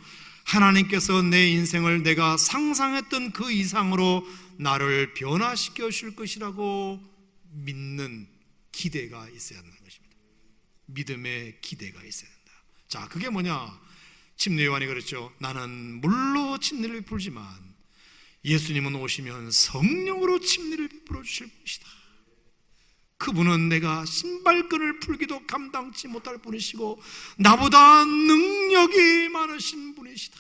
하나님께서 내 인생을 내가 상상했던 그 이상으로 나를 변화시켜 줄 것이라고 믿는 기대가 있어야 하는 것입니다. 믿음의 기대가 있어야 된다. 자, 그게 뭐냐? 침례 요한이 그랬죠. 나는 물로 침례를 베풀지만 예수님은 오시면 성령으로 침례를 베풀어 주실 분이시다. 그분은 내가 신발끈을 풀기도 감당치 못할 분이시고 나보다 능력이 많으신 분이시다.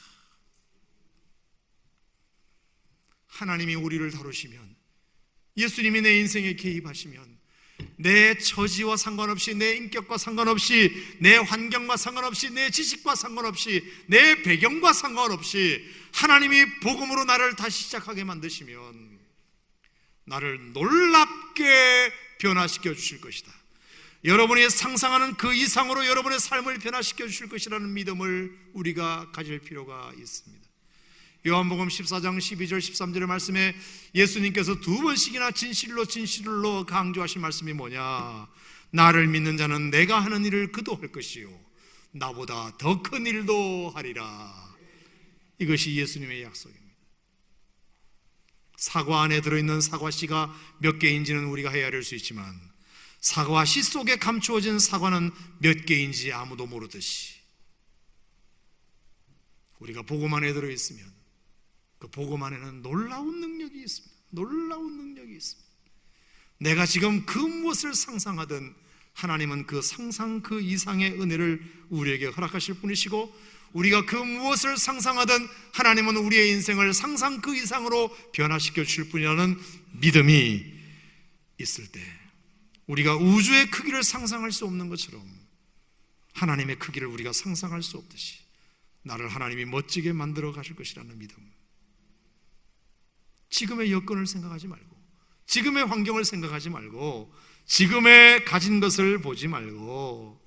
하나님이 우리를 다루시면, 예수님이 내 인생에 개입하시면 내 처지와 상관없이, 내 인격과 상관없이, 내 환경과 상관없이, 내 지식과 상관없이, 내 배경과 상관없이 하나님이 복음으로 나를 다시 시작하게 만드시면 나를 놀랍게 변화시켜 주실 것이다. 여러분이 상상하는 그 이상으로 여러분의 삶을 변화시켜 주실 것이라는 믿음을 우리가 가질 필요가 있습니다. 요한복음 14장 12절 13절의 말씀에 예수님께서 두 번씩이나 진실로 강조하신 말씀이 뭐냐? 나를 믿는 자는 내가 하는 일을 그도 할 것이요 나보다 더 큰 일도 하리라. 이것이 예수님의 약속입니다. 사과 안에 들어있는 사과씨가 몇 개인지는 우리가 헤아릴 수 있지만 사과씨 속에 감추어진 사과는 몇 개인지 아무도 모르듯이 우리가 복음 안에 들어있으면 그 복음 안에는 놀라운 능력이 있습니다. 놀라운 능력이 있습니다. 내가 지금 그 무엇을 상상하든 하나님은 그 상상 그 이상의 은혜를 우리에게 허락하실 분이시고, 우리가 그 무엇을 상상하든 하나님은 우리의 인생을 상상 그 이상으로 변화시켜 주실 분이라는 믿음이 있을 때, 우리가 우주의 크기를 상상할 수 없는 것처럼 하나님의 크기를 우리가 상상할 수 없듯이 나를 하나님이 멋지게 만들어 가실 것이라는 믿음. 지금의 여건을 생각하지 말고, 지금의 환경을 생각하지 말고, 지금의 가진 것을 보지 말고,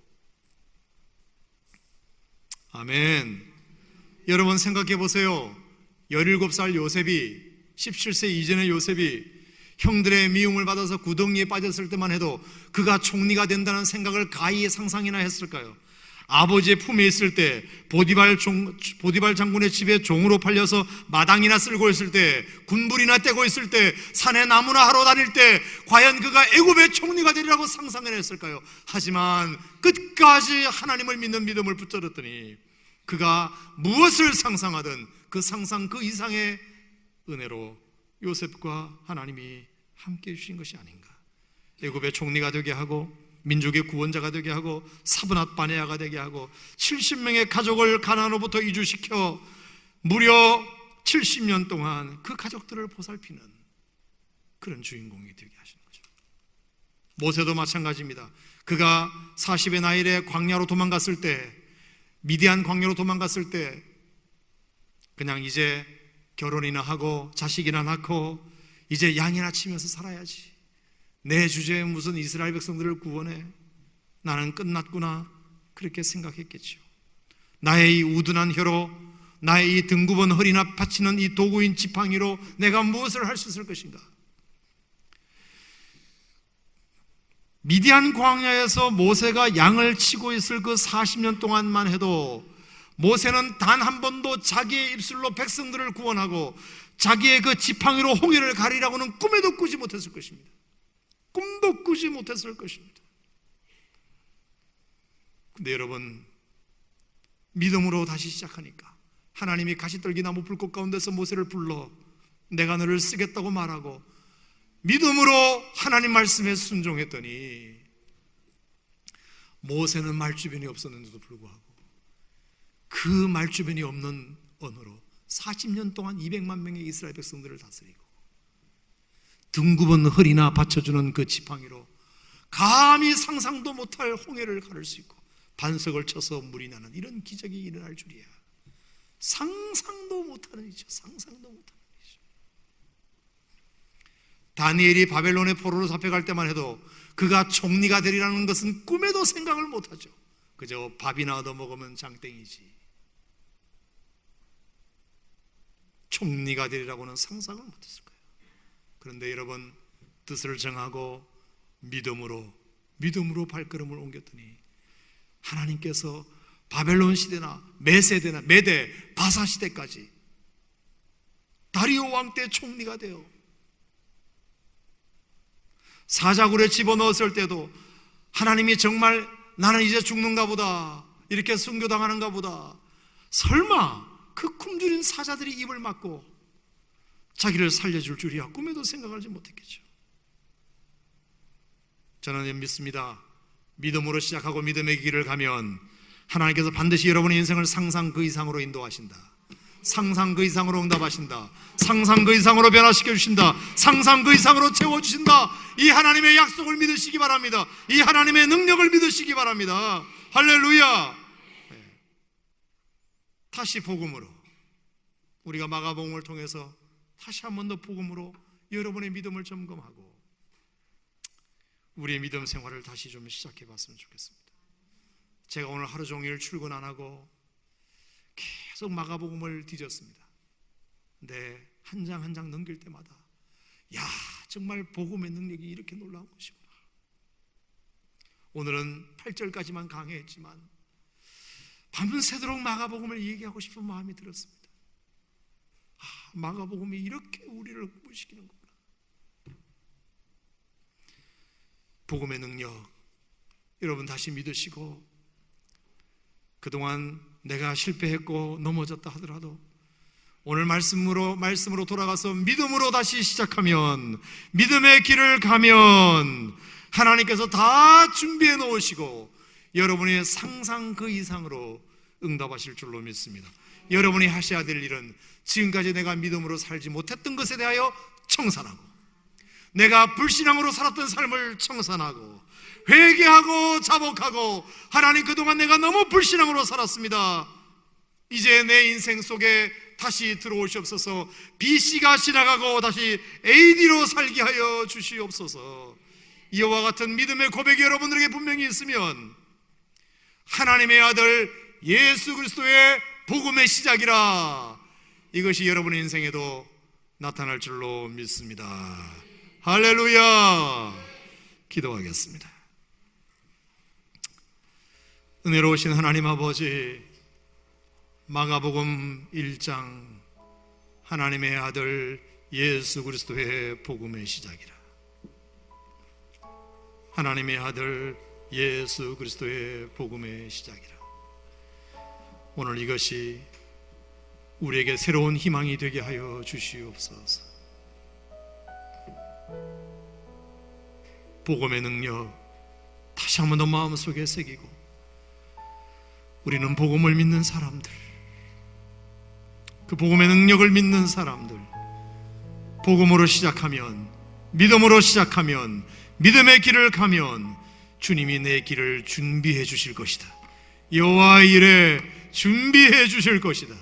아멘. 여러분 생각해 보세요. 17살 요셉이, 17세 이전의 요셉이 형들의 미움을 받아서 구덩이에 빠졌을 때만 해도 그가 총리가 된다는 생각을 가히 상상이나 했을까요? 아버지의 품에 있을 때, 보디발 장군의 집에 종으로 팔려서 마당이나 쓸고 있을 때, 군불이나 떼고 있을 때, 산에 나무나 하러 다닐 때 과연 그가 애굽의 총리가 되리라고 상상을 했을까요? 하지만 끝까지 하나님을 믿는 믿음을 붙들었더니 그가 무엇을 상상하든 그 상상 그 이상의 은혜로 요셉과 하나님이 함께 해주신 것이 아닌가. 애굽의 총리가 되게 하고 민족의 구원자가 되게 하고 사브낫 바네아가 되게 하고 70명의 가족을 가나안으로부터 이주시켜 무려 70년 동안 그 가족들을 보살피는 그런 주인공이 되게 하시는 거죠. 모세도 마찬가지입니다. 그가 40의 나이에 광야로 도망갔을 때, 미디안 광야로 도망갔을 때 그냥 이제 결혼이나 하고 자식이나 낳고 이제 양이나 치면서 살아야지. 내 주제에 무슨 이스라엘 백성들을 구원해? 나는 끝났구나. 그렇게 생각했겠죠. 나의 이 우둔한 혀로, 나의 이 등굽은 허리나 받치는 이 도구인 지팡이로 내가 무엇을 할 수 있을 것인가? 미디안 광야에서 모세가 양을 치고 있을 그 40년 동안만 해도 모세는 단 한 번도 자기의 입술로 백성들을 구원하고 자기의 그 지팡이로 홍해를 가리라고는 꿈에도 꾸지 못했을 것입니다. 꿈도 꾸지 못했을 것입니다. 근데 여러분, 믿음으로 다시 시작하니까 하나님이 가시떨기 나무 불꽃 가운데서 모세를 불러 내가 너를 쓰겠다고 말하고 믿음으로 하나님 말씀에 순종했더니 모세는 말주변이 없었는데도 불구하고 그 말주변이 없는 언어로 40년 동안 200만 명의 이스라엘 백성들을 다스리고 등굽은 허리나 받쳐주는 그 지팡이로 감히 상상도 못할 홍해를 가를 수 있고 반석을 쳐서 물이 나는 이런 기적이 일어날 줄이야. 상상도 못하는 일이죠. 상상도 못하는 일이죠. 다니엘이 바벨론의 포로로 잡혀갈 때만 해도 그가 총리가 되리라는 것은 꿈에도 생각을 못하죠. 그저 밥이나 얻어먹으면 장땡이지. 총리가 되리라고는 상상을 못했을 거예요. 그런데 여러분, 뜻을 정하고 믿음으로 발걸음을 옮겼더니 하나님께서 바벨론 시대나 메세대나 메대, 바사 시대까지 다리오 왕 때 총리가 되어 사자굴에 집어넣었을 때도 하나님이 정말 나는 이제 죽는가 보다, 이렇게 순교당하는가 보다, 설마 그 굶주린 사자들이 입을 막고 자기를 살려줄 줄이야 꿈에도 생각하지 못했겠죠. 저는 믿습니다. 믿음으로 시작하고 믿음의 길을 가면 하나님께서 반드시 여러분의 인생을 상상 그 이상으로 인도하신다. 상상 그 이상으로 응답하신다. 상상 그 이상으로 변화시켜 주신다. 상상 그 이상으로 채워주신다. 이 하나님의 약속을 믿으시기 바랍니다. 이 하나님의 능력을 믿으시기 바랍니다. 할렐루야. 다시 복음으로, 우리가 마가복음을 통해서 다시 한 번 더 복음으로 여러분의 믿음을 점검하고 우리의 믿음 생활을 다시 좀 시작해 봤으면 좋겠습니다. 제가 오늘 하루 종일 출근 안 하고 계속 마가복음을 뒤졌습니다. 근데 한 장 한 장 넘길 때마다 야, 정말 복음의 능력이 이렇게 놀라운 것이구나. 오늘은 8절까지만 강의했지만 밤새도록 마가복음을 얘기하고 싶은 마음이 들었습니다. 마가복음이 이렇게 우리를 흥분시키는구나. 복음의 능력, 여러분 다시 믿으시고 그동안 내가 실패했고 넘어졌다 하더라도 오늘 말씀으로 돌아가서 믿음으로 다시 시작하면, 믿음의 길을 가면 하나님께서 다 준비해 놓으시고 여러분의 상상 그 이상으로 응답하실 줄로 믿습니다. 여러분이 하셔야 될 일은 지금까지 내가 믿음으로 살지 못했던 것에 대하여 청산하고, 내가 불신앙으로 살았던 삶을 청산하고 회개하고 자복하고, 하나님 그동안 내가 너무 불신앙으로 살았습니다. 이제 내 인생 속에 다시 들어오시옵소서. BC가 지나가고 다시 AD로 살게 하여 주시옵소서. 이와 같은 믿음의 고백이 여러분들에게 분명히 있으면 하나님의 아들 예수 그리스도의 복음의 시작이라, 이것이 여러분의 인생에도 나타날 줄로 믿습니다. 할렐루야. 기도하겠습니다. 은혜로우신 하나님 아버지, 마가복음 1장 하나님의 아들 예수 그리스도의 복음의 시작이라, 하나님의 아들 예수 그리스도의 복음의 시작이라. 오늘 이것이 우리에게 새로운 희망이 되게 하여 주시옵소서. 복음의 능력 다시 한 번 더 마음속에 새기고, 우리는 복음을 믿는 사람들, 그 복음의 능력을 믿는 사람들, 복음으로 시작하면, 믿음으로 시작하면, 믿음의 길을 가면 주님이 내 길을 준비해 주실 것이다. 여호와의 일에 준비해 주실 것이다.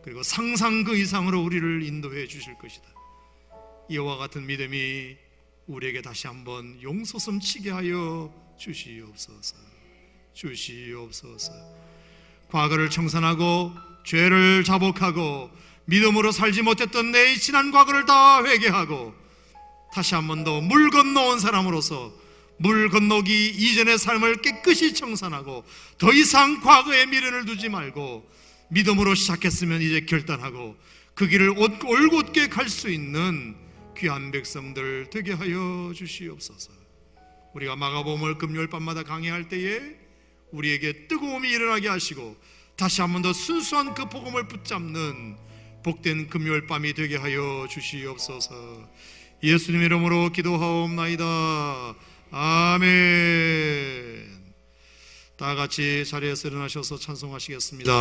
그리고 상상 그 이상으로 우리를 인도해 주실 것이다. 이와 같은 믿음이 우리에게 다시 한번 용솟음 치게 하여 주시옵소서. 주시옵소서. 과거를 청산하고 죄를 자복하고 믿음으로 살지 못했던 내 지난 과거를 다 회개하고 다시 한 번 더 물 건너온 사람으로서 물 건너기 이전의 삶을 깨끗이 청산하고 더 이상 과거에 미련을 두지 말고 믿음으로 시작했으면 이제 결단하고 그 길을 올곧게 갈 수 있는 귀한 백성들 되게 하여 주시옵소서. 우리가 마가복음을 금요일 밤마다 강의할 때에 우리에게 뜨거움이 일어나게 하시고 다시 한 번 더 순수한 그 복음을 붙잡는 복된 금요일 밤이 되게 하여 주시옵소서. 예수님 이름으로 기도하옵나이다. 아멘. 다 같이 자리에서 일어나셔서 찬송하시겠습니다.